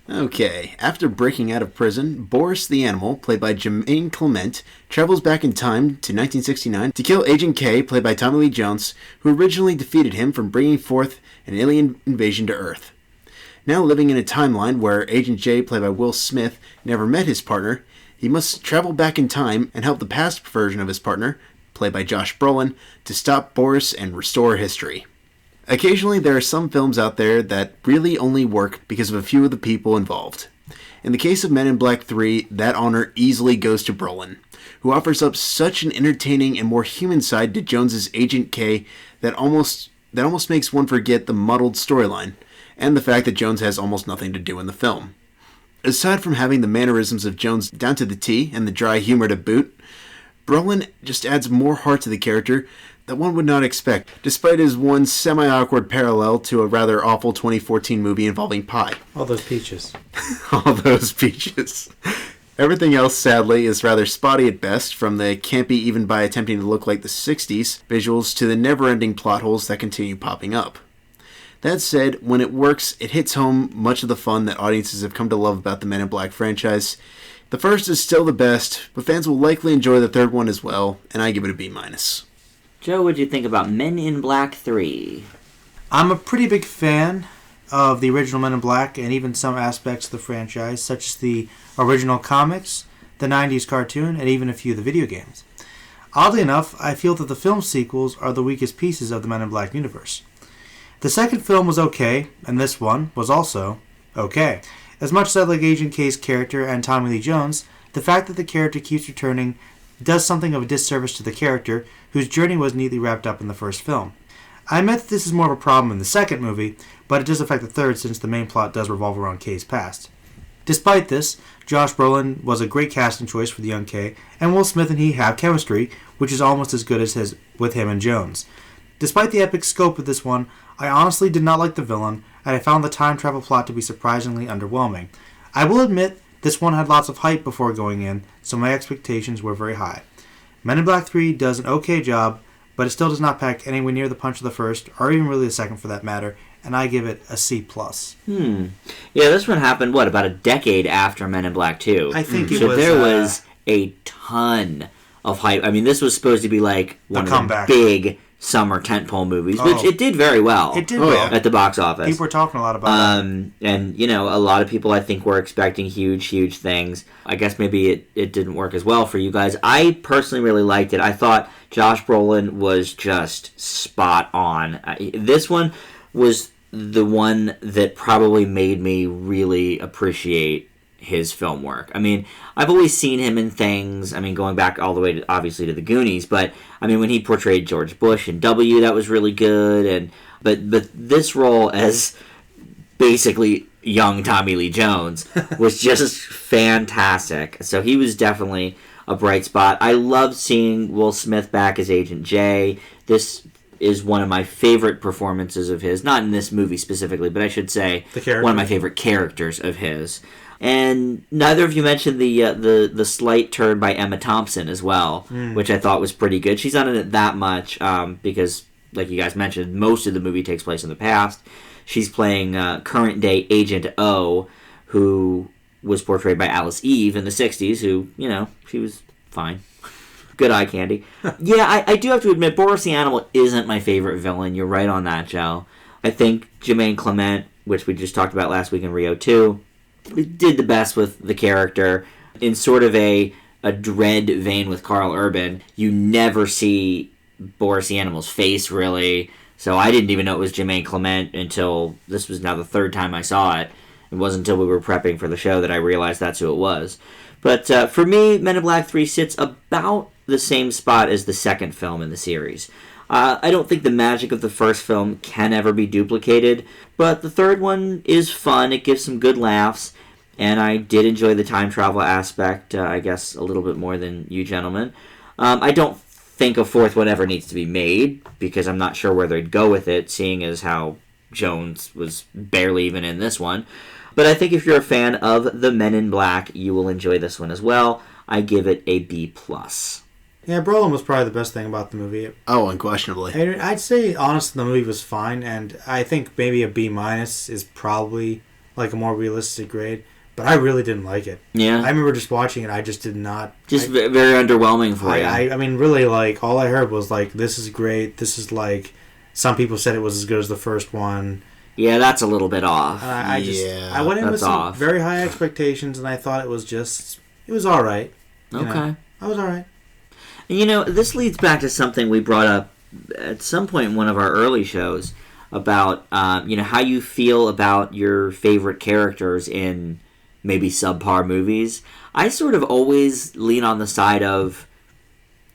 Okay, after breaking out of prison, Boris the Animal, played by Jermaine Clement, travels back in time to 1969 to kill Agent K, played by Tommy Lee Jones, who originally defeated him from bringing forth an alien invasion to Earth. Now living in a timeline where Agent J, played by Will Smith, never met his partner, he must travel back in time and help the past version of his partner, played by Josh Brolin, to stop Boris and restore history. Occasionally, there are some films out there that really only work because of a few of the people involved. In the case of Men in Black 3, that honor easily goes to Brolin, who offers up such an entertaining and more human side to Jones's Agent K that almost makes one forget the muddled storyline, and the fact that Jones has almost nothing to do in the film. Aside from having the mannerisms of Jones down to the T and the dry humor to boot, Brolin just adds more heart to the character that one would not expect, despite his one semi-awkward parallel to a rather awful 2014 movie involving pie. All those peaches. All those peaches. Everything else, sadly, is rather spotty at best, from the campy even by attempting to look like the 60s visuals to the never-ending plot holes that continue popping up. That said, when it works, it hits home much of the fun that audiences have come to love about the Men in Black franchise. The first is still the best, but fans will likely enjoy the third one as well, and I give it a B-. Joe, what'd you think about Men in Black 3? I'm a pretty big fan of the original Men in Black and even some aspects of the franchise, such as the original comics, the 90s cartoon, and even a few of the video games. Oddly enough, I feel that the film sequels are the weakest pieces of the Men in Black universe. The second film was okay, and this one was also okay. As much as I like Agent K's character and Tommy Lee Jones, the fact that the character keeps returning does something of a disservice to the character, whose journey was neatly wrapped up in the first film. I admit that this is more of a problem in the second movie, but it does affect the third since the main plot does revolve around K's past. Despite this, Josh Brolin was a great casting choice for the young K, and Will Smith and he have chemistry, which is almost as good as his with him and Jones. Despite the epic scope of this one, I honestly did not like the villain, and I found the time travel plot to be surprisingly underwhelming. I will admit, this one had lots of hype before going in, so my expectations were very high. Men in Black 3 does an okay job, but it still does not pack anywhere near the punch of the first, or even really the second for that matter, and I give it a C+. Yeah, this one happened, about a decade after Men in Black 2? I think so there was a ton of hype. I mean, this was supposed to be like one of the big summer tentpole movies, which it did very well. It did well at the box office. People were talking a lot about that. And, a lot of people I think were expecting huge things. I guess maybe it didn't work as well for you guys. I personally really liked it. I thought Josh Brolin was just spot on. This one was the one that probably made me really appreciate his film work. I mean, I've always seen him in things, going back all the way to, obviously, to the Goonies, but when he portrayed George Bush in W, that was really good, but this role as basically young Tommy Lee Jones was just fantastic. So he was definitely a bright spot. I loved seeing Will Smith back as Agent J. This is one of my favorite performances of his. Not in this movie specifically, but I should say one of my favorite characters of his. And neither of you mentioned the slight turn by Emma Thompson as well, which I thought was pretty good. She's not in it that much because, like you guys mentioned, most of the movie takes place in the past. She's playing current-day Agent O, who was portrayed by Alice Eve in the 60s, who, she was fine. Good eye candy. Yeah, I do have to admit, Boris the Animal isn't my favorite villain. You're right on that, Joe. I think Jermaine Clement, which we just talked about last week in Rio 2, did the best with the character. In sort of a Dread vein with Carl Urban, you never see Boris the Animal's face, really. So I didn't even know it was Jermaine Clement until this was now the third time I saw it. It wasn't until we were prepping for the show that I realized that's who it was. But for me, Men in Black 3 sits about the same spot as the second film in the series. I don't think the magic of the first film can ever be duplicated, but the third one is fun. It gives some good laughs, and I did enjoy the time travel aspect, I guess, a little bit more than you gentlemen. I don't think a fourth one ever needs to be made, because I'm not sure where they'd go with it, seeing as how Jones was barely even in this one. But I think if you're a fan of the Men in Black, you will enjoy this one as well. I give it a B+. Yeah, Brolin was probably the best thing about the movie. Oh, unquestionably. I'd say, honestly, the movie was fine, and I think maybe a B- is probably like a more realistic grade, but I really didn't like it. Yeah. I remember just watching it, I just did not... Very underwhelming for you. I mean, really, like, all I heard was, like, this is great, this is, like... Some people said it was as good as the first one. Yeah, that's a little bit off. I went in with some very high expectations, and I thought it was all right. Okay. I was all right. This leads back to something we brought up at some point in one of our early shows about, how you feel about your favorite characters in maybe subpar movies. I sort of always lean on the side of,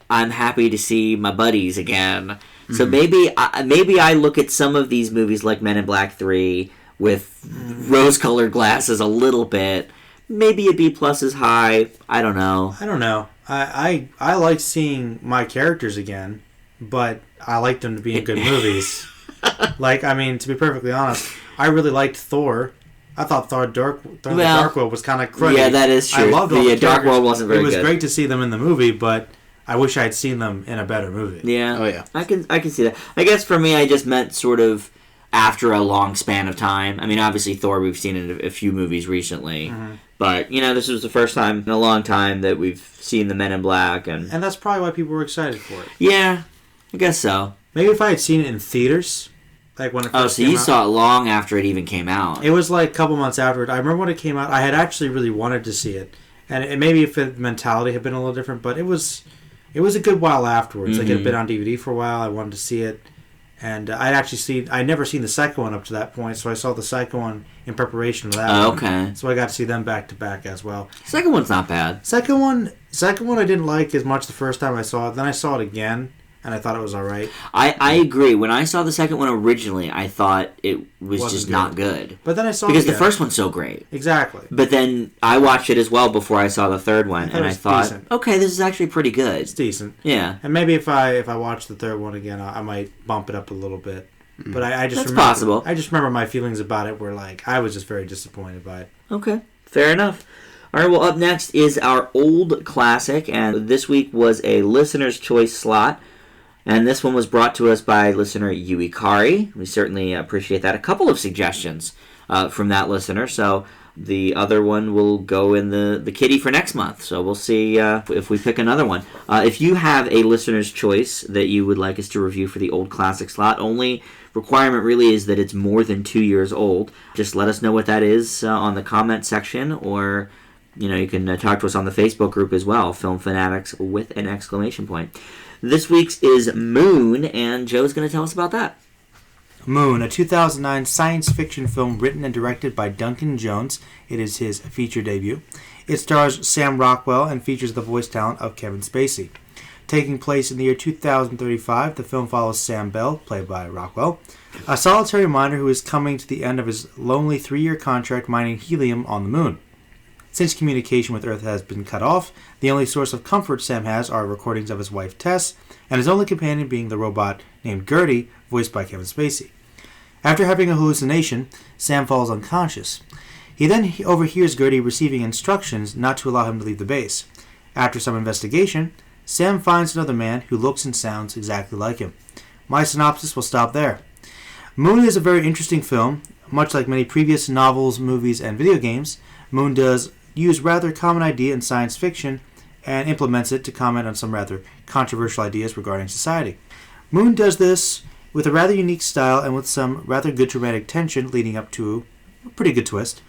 I'm happy to see my buddies again. Mm-hmm. So maybe I look at some of these movies like Men in Black 3 with rose-colored glasses a little bit. Maybe a B+ is high. I don't know. I like seeing my characters again, but I like them to be in good movies. To be perfectly honest, I really liked Thor. I thought Thor Dark World was kind of cruddy. Yeah, that is true. I loved all the Dark World wasn't very good. It was great to see them in the movie, but I wish I had seen them in a better movie. Yeah. Oh, yeah. I can see that. I guess for me, I just meant sort of after a long span of time. I mean, obviously Thor we've seen in a few movies recently. Mm-hmm. But, this was the first time in a long time that we've seen the Men in Black. And that's probably why people were excited for it. Yeah, I guess so. Maybe if I had seen it in theaters, like when it first came out. Oh, so you saw it long after it even came out. It was like a couple months afterward. I remember when it came out, I had actually really wanted to see it. And maybe if the mentality had been a little different, but it was a good while afterwards. Mm-hmm. Like it had been on DVD for a while. I wanted to see it. And I'd never seen the second one up to that point, so I saw the second one in preparation of that one. Okay. So I got to see them back to back as well. Second one's not bad. Second one I didn't like as much the first time I saw it. Then I saw it again, and I thought it was all right. I agree. When I saw the second one originally, I thought it was just not good. But then I saw because the first one's so great. Exactly. But then I watched it as well before I saw the third one, and I thought, decent. Okay, this is actually pretty good. It's decent. Yeah. And maybe if I watch the third one again, I might bump it up a little bit. But I just remember, possible. I just remember my feelings about it were like I was just very disappointed by it. Okay, fair enough. All right, well, up next is our old classic, and this week was a listener's choice slot. And this one was brought to us by listener Yui Kari. We certainly appreciate that. A couple of suggestions from that listener. So the other one will go in the kitty for next month. So we'll see if we pick another one. If you have a listener's choice that you would like us to review for the old classic slot, only requirement really is that it's more than 2 years old. Just let us know what that is on the comment section, or you can talk to us on the Facebook group as well, Film Fanatics with an exclamation point. This week's is Moon, and Joe's going to tell us about that. Moon, a 2009 science fiction film written and directed by Duncan Jones. It is his feature debut. It stars Sam Rockwell and features the voice talent of Kevin Spacey. Taking place in the year 2035, the film follows Sam Bell, played by Rockwell, a solitary miner who is coming to the end of his lonely 3-year contract mining helium on the moon. Since communication with Earth has been cut off, the only source of comfort Sam has are recordings of his wife Tess, and his only companion being the robot named Gertie, voiced by Kevin Spacey. After having a hallucination, Sam falls unconscious. He then overhears Gertie receiving instructions not to allow him to leave the base. After some investigation, Sam finds another man who looks and sounds exactly like him. My synopsis will stop there. Moon is a very interesting film. Much like many previous novels, movies, and video games, Moon does use rather common idea in science fiction and implements it to comment on some rather controversial ideas regarding society. Moon does this with a rather unique style and with some rather good dramatic tension leading up to a pretty good twist.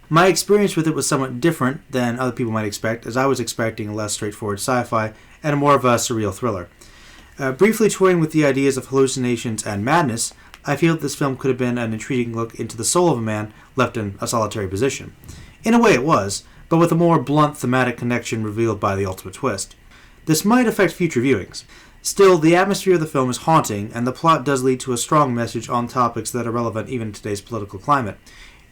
My experience with it was somewhat different than other people might expect, as I was expecting a less straightforward sci-fi and a more of a surreal thriller. Briefly toying with the ideas of hallucinations and madness, I feel that this film could have been an intriguing look into the soul of a man left in a solitary position. In a way it was, but with a more blunt thematic connection revealed by the ultimate twist. This might affect future viewings. Still, the atmosphere of the film is haunting, and the plot does lead to a strong message on topics that are relevant even in today's political climate.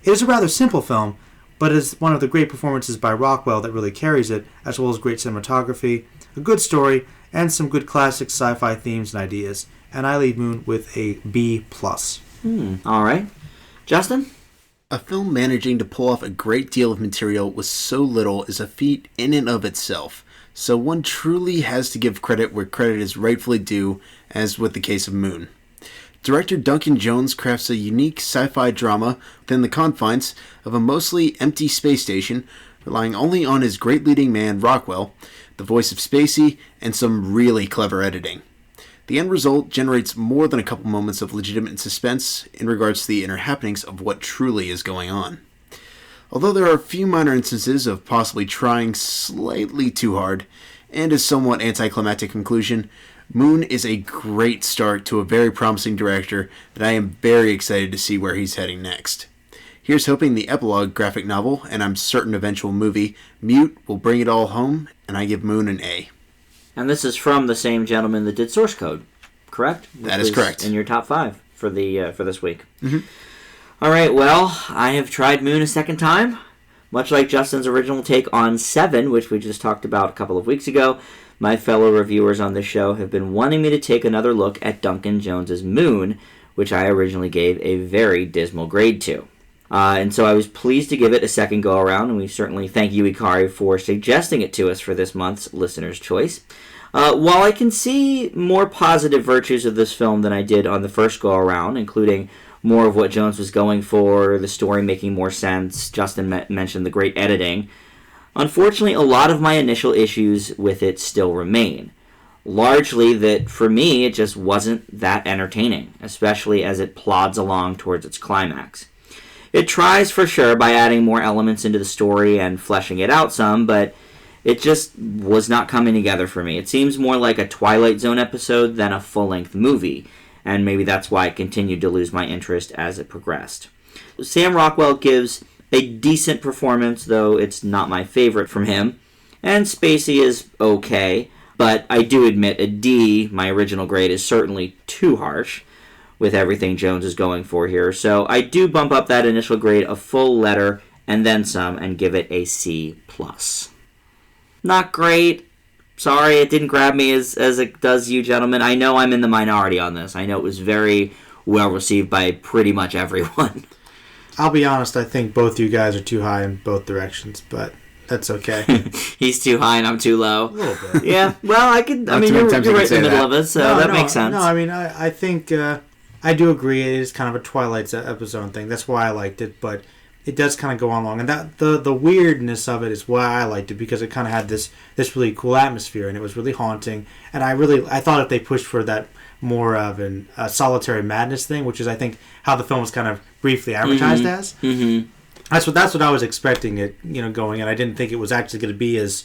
It is a rather simple film, but it is one of the great performances by Rockwell that really carries it, as well as great cinematography, a good story, and some good classic sci-fi themes and ideas. And I leave Moon with a B+. All right. Justin? A film managing to pull off a great deal of material with so little is a feat in and of itself, so one truly has to give credit where credit is rightfully due, as with the case of Moon. Director Duncan Jones crafts a unique sci-fi drama within the confines of a mostly empty space station, relying only on his great leading man Rockwell, the voice of Spacey, and some really clever editing. The end result generates more than a couple moments of legitimate suspense in regards to the inner happenings of what truly is going on. Although there are a few minor instances of possibly trying slightly too hard, and a somewhat anticlimactic conclusion, Moon is a great start to a very promising director that I am very excited to see where he's heading next. Here's hoping the epilogue graphic novel, and I'm certain eventual movie, Mute, will bring it all home, and I give Moon an A. And this is from the same gentleman that did Source Code, correct? That is correct. In your top 5 for this week. Mm-hmm. All right, well, I have tried Moon a second time. Much like Justin's original take on Seven, which we just talked about a couple of weeks ago, my fellow reviewers on this show have been wanting me to take another look at Duncan Jones's Moon, which I originally gave a very dismal grade to. And so I was pleased to give it a second go-around, and we certainly thank you, Ikari, for suggesting it to us for this month's Listener's Choice. While I can see more positive virtues of this film than I did on the first go-around, including more of what Jones was going for, the story making more sense, Justin mentioned the great editing, unfortunately a lot of my initial issues with it still remain. Largely that, for me, it just wasn't that entertaining, especially as it plods along towards its climax. It tries, for sure, by adding more elements into the story and fleshing it out some, but it just was not coming together for me. It seems more like a Twilight Zone episode than a full-length movie, and maybe that's why I continued to lose my interest as it progressed. Sam Rockwell gives a decent performance, though it's not my favorite from him, and Spacey is okay, but I do admit a D, my original grade, is certainly too harsh with everything Jones is going for here. So I do bump up that initial grade a full letter and then some and give it a C+. Not great. Sorry, it didn't grab me as it does you gentlemen. I know I'm in the minority on this. I know it was very well received by pretty much everyone. I'll be honest, I think both you guys are too high in both directions, but that's okay. He's too high and I'm too low. A little bit. Yeah, well, you're right in the middle of it, so that makes sense. No, I mean, I think I do agree it is kind of a Twilight episode thing. That's why I liked it, but it does kind of go on long. And that the weirdness of it is why I liked it, because it kind of had this really cool atmosphere, and it was really haunting. And I thought if they pushed for that more of a solitary madness thing, which is, I think, how the film was kind of briefly advertised as. Mm-hmm. That's what I was expecting it, going, and I didn't think it was actually going to be as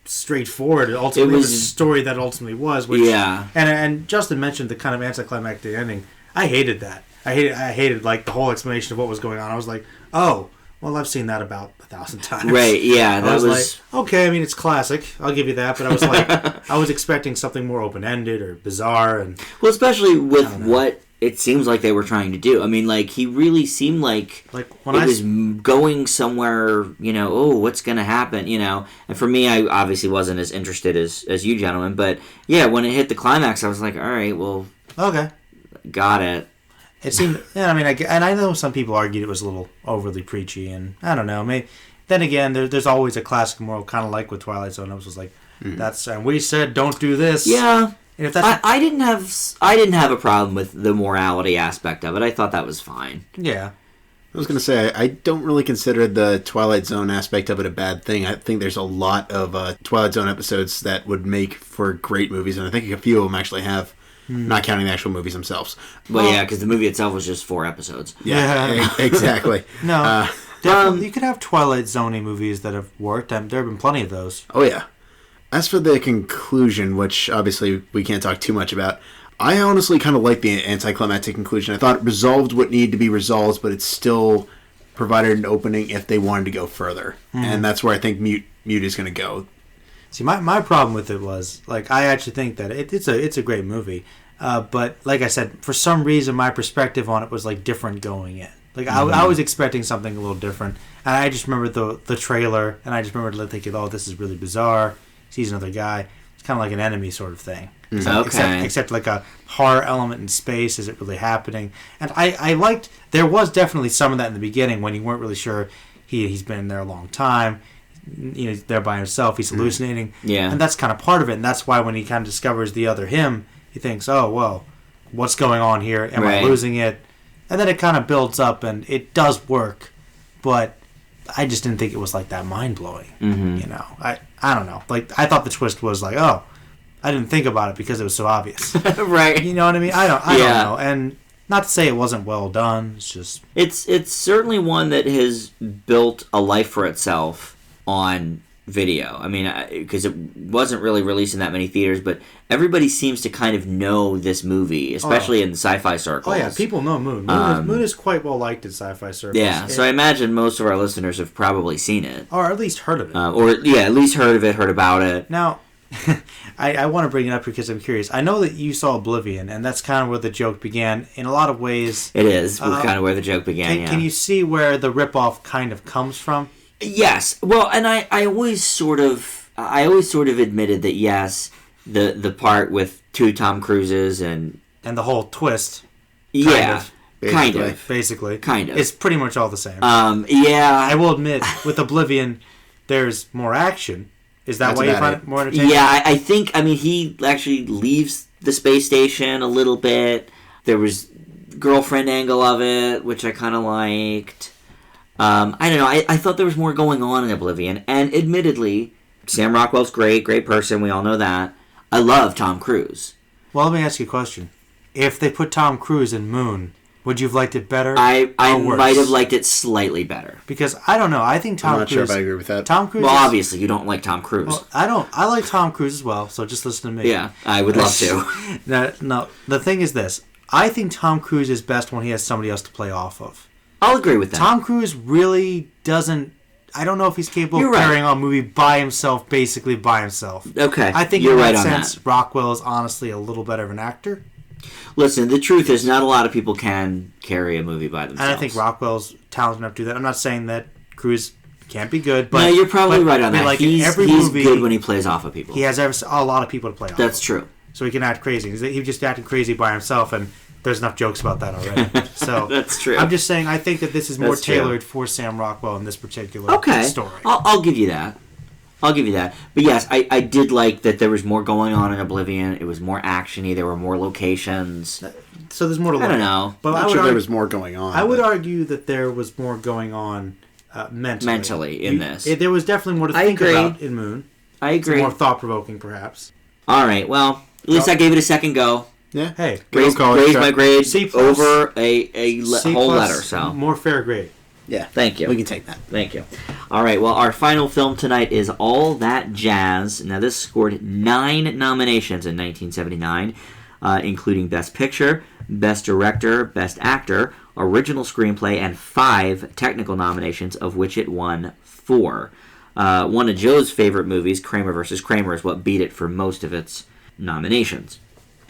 straightforward. Ultimately, it was the story that ultimately was. Which, yeah. And Justin mentioned the kind of anticlimactic ending. I hated that. I hated like the whole explanation of what was going on. I was like, oh, well, I've seen that about 1,000 times. Right? Yeah. I was like, okay. I mean, it's classic. I'll give you that. But I was like, I was expecting something more open ended or bizarre, and especially with what it seems like they were trying to do. I mean, like, he really seemed like when it was going somewhere, oh, what's going to happen, And for me, I obviously wasn't as interested as you gentlemen. But, yeah, when it hit the climax, I was like, all right, well, okay, got it. It seemed, I mean, and I know some people argued it was a little overly preachy, and I don't know, maybe. Then again, there's always a classic moral, kind of like with Twilight Zone. I was just like, and we said don't do this. Yeah. And if that's I didn't have a problem with the morality aspect of it. I thought that was fine. Yeah. I was going to say, I don't really consider the Twilight Zone aspect of it a bad thing. I think there's a lot of Twilight Zone episodes that would make for great movies, and I think a few of them actually have, not counting the actual movies themselves. Well, yeah, because the movie itself was just 4 episodes. Yeah. Exactly. No. Definitely, you could have Twilight Zone movies that have worked. There have been plenty of those. Oh, yeah. As for the conclusion, which obviously we can't talk too much about, I honestly kind of like the anticlimactic conclusion. I thought it resolved what needed to be resolved, but it still provided an opening if they wanted to go further. And that's where I think Mute is going to go. See, my problem with it was, like, I actually think that it's a great movie. But, like I said, for some reason, my perspective on it was, like, different going in. Like, I was expecting something a little different. And I just remember the trailer, and I just remember thinking, oh, this is really bizarre. Sees another guy. It's kind of like an enemy sort of thing. Except like a horror element in space. Is it really happening? And I liked, there was definitely some of that in the beginning when you weren't really sure. He's been there a long time. He's there by himself. He's hallucinating. Yeah. And that's kind of part of it. And that's why when he kind of discovers the other him, he thinks, oh, well, what's going on here? Am I losing it? And then it kind of builds up, and it does work. But I just didn't think it was like that mind-blowing. I don't know. Like, I thought the twist was like, oh, I didn't think about it because it was so obvious. Right. You know what I mean? I don't know. And not to say it wasn't well done. It's just... It's certainly one that has built a life for itself on video. I mean, because it wasn't really released in that many theaters, but everybody seems to kind of know this movie, especially in sci-fi circles. Oh, yeah. People know Moon. Moon is quite well liked in sci-fi circles. Yeah, so I imagine most of our listeners have probably seen it. Or at least heard of it. At least heard of it, heard about it. Now, I want to bring it up because I'm curious. I know that you saw Oblivion, and that's kind of where the joke began. In a lot of ways... It is kind of where the joke began, Can you see where the ripoff kind of comes from? Yes. Well, and I always sort of admitted that, yes, the part with 2 Tom Cruises and the whole twist. Kind of. Basically. Kind of. It's pretty much all the same. Yeah. I will admit, with Oblivion, there's more action. Is that why you find it more entertaining? Yeah, I think, he actually leaves the space station a little bit. There was girlfriend angle of it, which I kind of liked. I don't know. I thought there was more going on in Oblivion. And admittedly, Sam Rockwell's great person. We all know that. I love Tom Cruise. Well, let me ask you a question. If they put Tom Cruise in Moon, would you have liked it better? I might have liked it slightly better. Because, I don't know. I think Tom Cruise... I'm not sure if I agree with that. Tom Cruise well, obviously, you don't like Tom Cruise. Well, I don't. I like Tom Cruise as well, so just listen to me. Yeah, I would love to. No, the thing is this. I think Tom Cruise is best when he has somebody else to play off of. I'll agree with that. Tom Cruise really doesn't... I don't know if he's capable of carrying on a movie by himself, basically by himself. Okay, I think you're in right that on sense, that. Rockwell is honestly a little better of an actor. Listen, the truth is not a lot of people can carry a movie by themselves. And I think Rockwell's talented enough to do that. I'm not saying that Cruise can't be good, but... No, you're probably right on that. Like he's movie, good when he plays off of people. He has a lot of people to play off That's of. true. So he can act crazy. He just acted crazy by himself, and there's enough jokes about that already. So That's true. I'm just saying I think that this is more tailored for Sam Rockwell in this particular story. I'll give you that. But yes, I did like that there was more going on in Oblivion. It was more actiony. There were more locations. So there's more to learn. I don't know. But I'm not sure there was more going on. I would argue that there was more going on mentally in this. There was definitely more to think about in Moon. I agree. It's more thought-provoking, perhaps. All right. Well, at least I gave it a second go. Yeah. Hey, raised my grade C+ over a whole letter. So more fair grade. Yeah. Thank you. We can take that. Thank you. All right. Well, our final film tonight is All That Jazz. Now, this scored 9 nominations in 1979, including Best Picture, Best Director, Best Actor, Original Screenplay, and 5 technical nominations, of which it won 4. One of Joe's favorite movies, Kramer vs. Kramer, is what beat it for most of its nominations.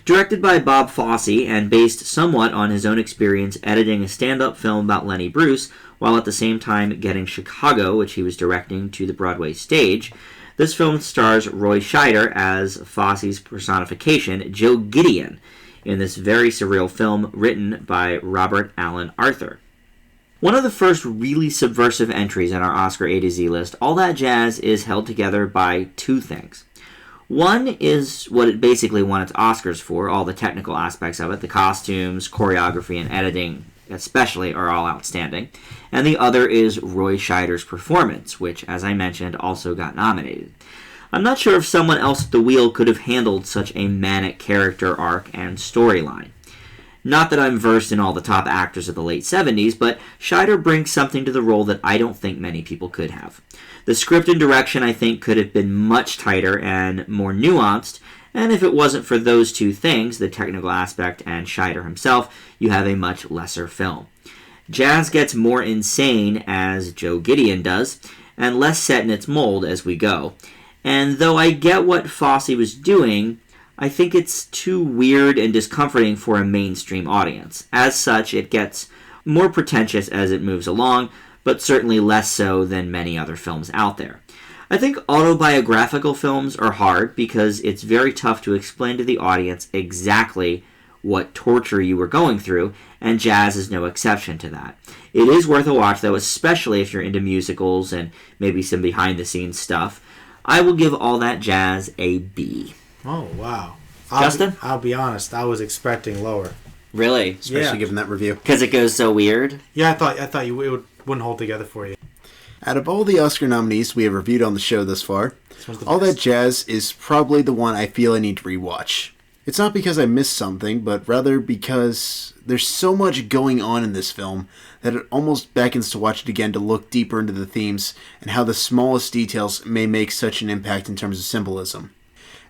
Directed by Bob Fosse and based somewhat on his own experience editing a stand-up film about Lenny Bruce, while at the same time getting Chicago, which he was directing, to the Broadway stage, this film stars Roy Scheider as Fosse's personification, Joe Gideon, in this very surreal film written by Robert Allen Arthur. One of the first really subversive entries in our Oscar A to Z list, All That Jazz, is held together by two things. One is what it basically won its Oscars for, all the technical aspects of it, the costumes, choreography, and editing especially are all outstanding. And the other is Roy Scheider's performance, which, as I mentioned, also got nominated. I'm not sure if someone else at the wheel could have handled such a manic character arc and storyline. Not that I'm versed in all the top actors of the late 70s, but Scheider brings something to the role that I don't think many people could have. The script and direction, I think, could have been much tighter and more nuanced, and if it wasn't for those two things, the technical aspect and Scheider himself, you have a much lesser film. Jazz gets more insane, as Joe Gideon does, and less set in its mold as we go. And though I get what Fosse was doing, I think it's too weird and discomforting for a mainstream audience. As such, it gets more pretentious as it moves along, but certainly less so than many other films out there. I think autobiographical films are hard because it's very tough to explain to the audience exactly what torture you were going through, and Jazz is no exception to that. It is worth a watch, though, especially if you're into musicals and maybe some behind-the-scenes stuff. I will give All That Jazz a B. Oh, wow. Justin? I'll be honest, I was expecting lower. Really? Especially given that review. Because it goes so weird? Yeah, I thought it wouldn't hold together for you. Out of all the Oscar nominees we have reviewed on the show thus far, All That Jazz is probably the one I feel I need to rewatch. It's not because I missed something, but rather because there's so much going on in this film that it almost beckons to watch it again to look deeper into the themes and how the smallest details may make such an impact in terms of symbolism.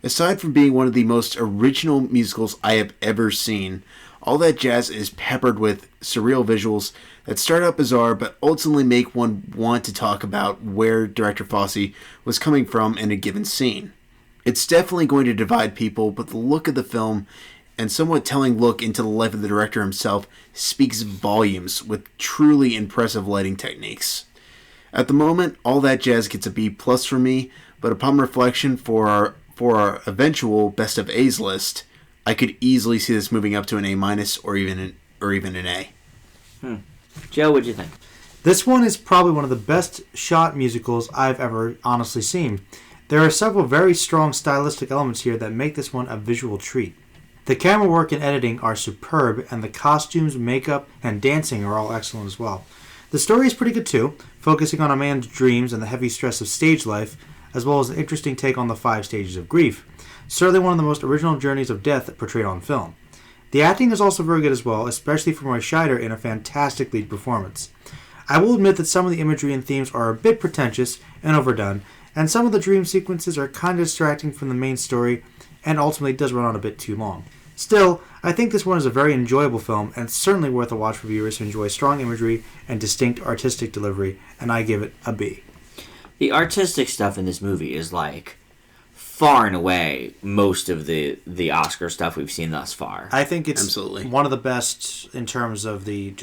Aside from being one of the most original musicals I have ever seen, All That Jazz is peppered with surreal visuals that start out bizarre but ultimately make one want to talk about where director Fosse was coming from in a given scene. It's definitely going to divide people, but the look of the film and somewhat telling look into the life of the director himself speaks volumes with truly impressive lighting techniques. At the moment, All That Jazz gets a B+ for me, but upon reflection for our eventual Best of A's list, I could easily see this moving up to an A- or even an A. Joe, what'd you think? This one is probably one of the best shot musicals I've ever honestly seen. There are several very strong stylistic elements here that make this one a visual treat. The camera work and editing are superb, and the costumes, makeup, and dancing are all excellent as well. The story is pretty good too, focusing on a man's dreams and the heavy stress of stage life, as well as an interesting take on the 5 stages of grief. Certainly one of the most original journeys of death portrayed on film. The acting is also very good as well, especially from Roy Scheider in a fantastic lead performance. I will admit that some of the imagery and themes are a bit pretentious and overdone, and some of the dream sequences are kind of distracting from the main story, and ultimately does run on a bit too long. Still, I think this one is a very enjoyable film, and certainly worth a watch for viewers who enjoy strong imagery and distinct artistic delivery, and I give it a B. The artistic stuff in this movie is like far and away most of the Oscar stuff we've seen thus far. I think it's Absolutely. one of the best in terms of the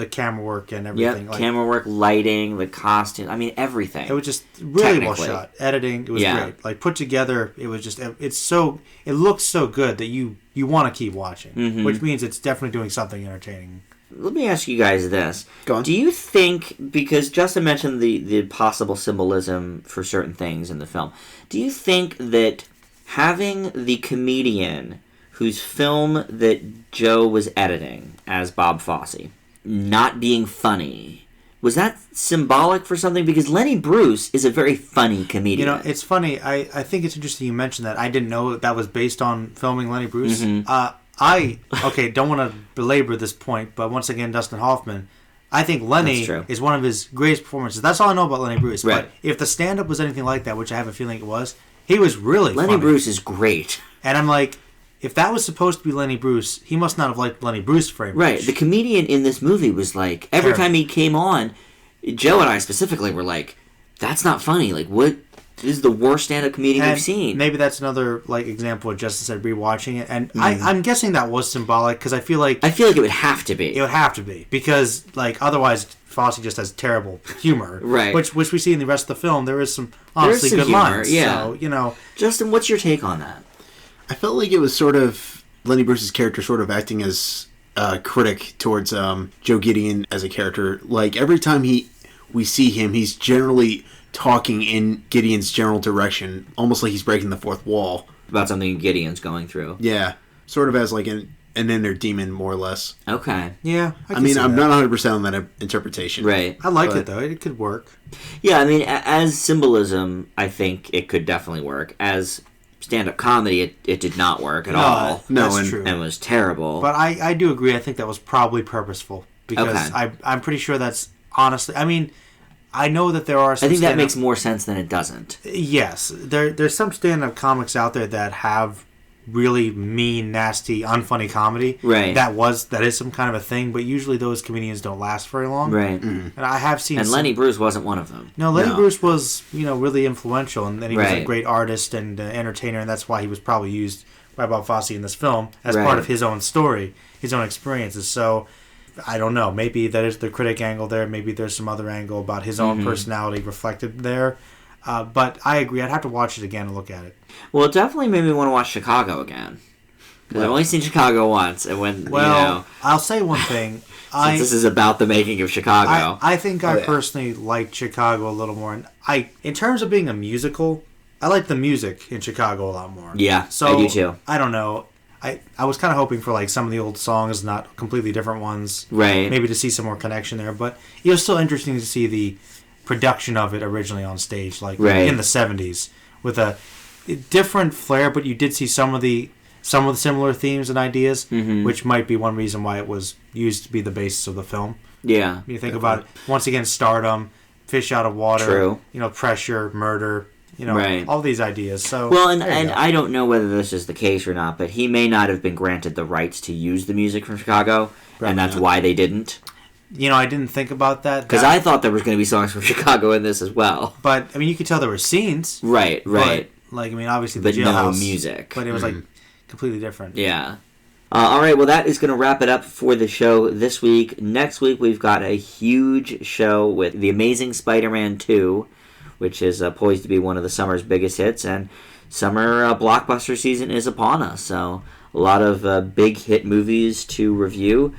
camera work and everything. Yep, camera work, lighting, the costume. I mean, everything. It was just really well Technically. shot. Editing, it was Yeah. great. Like put together, it was just it looks so good that you want to keep watching, which means it's definitely doing something entertaining. Let me ask you guys this. Go on. Do you think, because Justin mentioned the possible symbolism for certain things in the film, do you think that having the comedian whose film that Joe was editing as Bob Fosse not being funny, was that symbolic for something? Because Lenny Bruce is a very funny comedian. You know, it's funny. I think it's interesting you mentioned that. I didn't know that was based on filming Lenny Bruce. Don't want to belabor this point, but once again, Dustin Hoffman, I think Lenny is one of his greatest performances. That's all I know about Lenny Bruce. Right. But if the stand-up was anything like that, which I have a feeling it was, he was really Lenny funny. Bruce is great. And I'm like, if that was supposed to be Lenny Bruce, he must not have liked Lenny Bruce very much. Right. The comedian in this movie was like, every time he came on, Joe and I specifically were like, that's not funny. Like, what? This is the worst stand-up comedian we've seen. Maybe that's another like example of Justin said rewatching it, and I'm guessing that was symbolic because I feel like it would have to be. It would have to be because like otherwise Fosse just has terrible humor, right? Which we see in the rest of the film. There is some honestly good humor, lines. Yeah. So Justin, what's your take on that? I felt like it was sort of Lenny Bruce's character sort of acting as a critic towards Joe Gideon as a character. Like every time we see him, he's generally talking in Gideon's general direction, almost like he's breaking the fourth wall. About something Gideon's going through. Yeah. Sort of as like an inner demon, more or less. Okay. Yeah. I mean, I'm not 100% on that interpretation. Right. I liked it, though. It could work. Yeah, I mean, as symbolism, I think it could definitely work. As stand-up comedy, it did not work at all. No, that's true. And was terrible. But I do agree. I think that was probably purposeful. Because I'm pretty sure that's honestly... I mean... I know that there are some I think that makes more sense than it doesn't. Yes. There's some stand-up comics out there that have really mean, nasty, unfunny comedy. Right. That is some kind of a thing, but usually those comedians don't last very long. Right. Mm-hmm. And I have seen Lenny Bruce wasn't one of them. No, Lenny Bruce was, really influential, and then he was a Right. great artist and entertainer, and that's why he was probably used by Bob Fosse in this film as part of his own story, his own experiences. So... I don't know. Maybe that is the critic angle there. Maybe there's some other angle about his own personality reflected there. But I agree. I'd have to watch it again and look at it. Well, it definitely made me want to watch Chicago again. Because I've only seen Chicago once. And I'll say one thing. Since this is about the making of Chicago. I think I personally liked Chicago a little more. And in terms of being a musical, I like the music in Chicago a lot more. Yeah, so, I do too. I don't know. I was kind of hoping for like some of the old songs, not completely different ones. Right. Maybe to see some more connection there. But it was still interesting to see the production of it originally on stage, like in the 70s, with a different flair, but you did see some of the similar themes and ideas, which might be one reason why it was used to be the basis of the film. Yeah. You think about it, once again, stardom, fish out of water, True. Pressure, murder. All these ideas. So well, and I don't know whether this is the case or not, but he may not have been granted the rights to use the music from Chicago, and that's why they didn't. I didn't think about that. Because I thought there was going to be songs from Chicago in this as well. But, I mean, you could tell there were scenes. Right. But, obviously the jailhouse. But no music. But it was, completely different. Yeah. All right, well, that is going to wrap it up for the show this week. Next week, we've got a huge show with The Amazing Spider-Man 2, which is poised to be one of the summer's biggest hits, and summer blockbuster season is upon us, so a lot of big hit movies to review.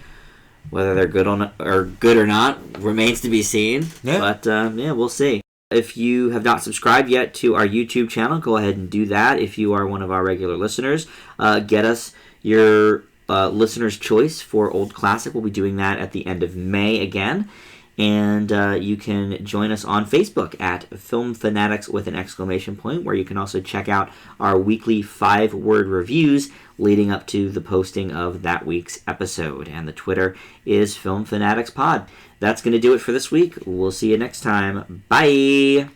Whether they're good or not remains to be seen, but we'll see. If you have not subscribed yet to our YouTube channel, go ahead and do that. If you are one of our regular listeners, get us your listener's choice for Old Classic. We'll be doing that at the end of May again. And you can join us on Facebook at Film Fanatics with an exclamation point, where you can also check out our weekly 5-word reviews leading up to the posting of that week's episode. And the Twitter is Film Fanatics Pod. That's going to do it for this week. We'll see you next time. Bye!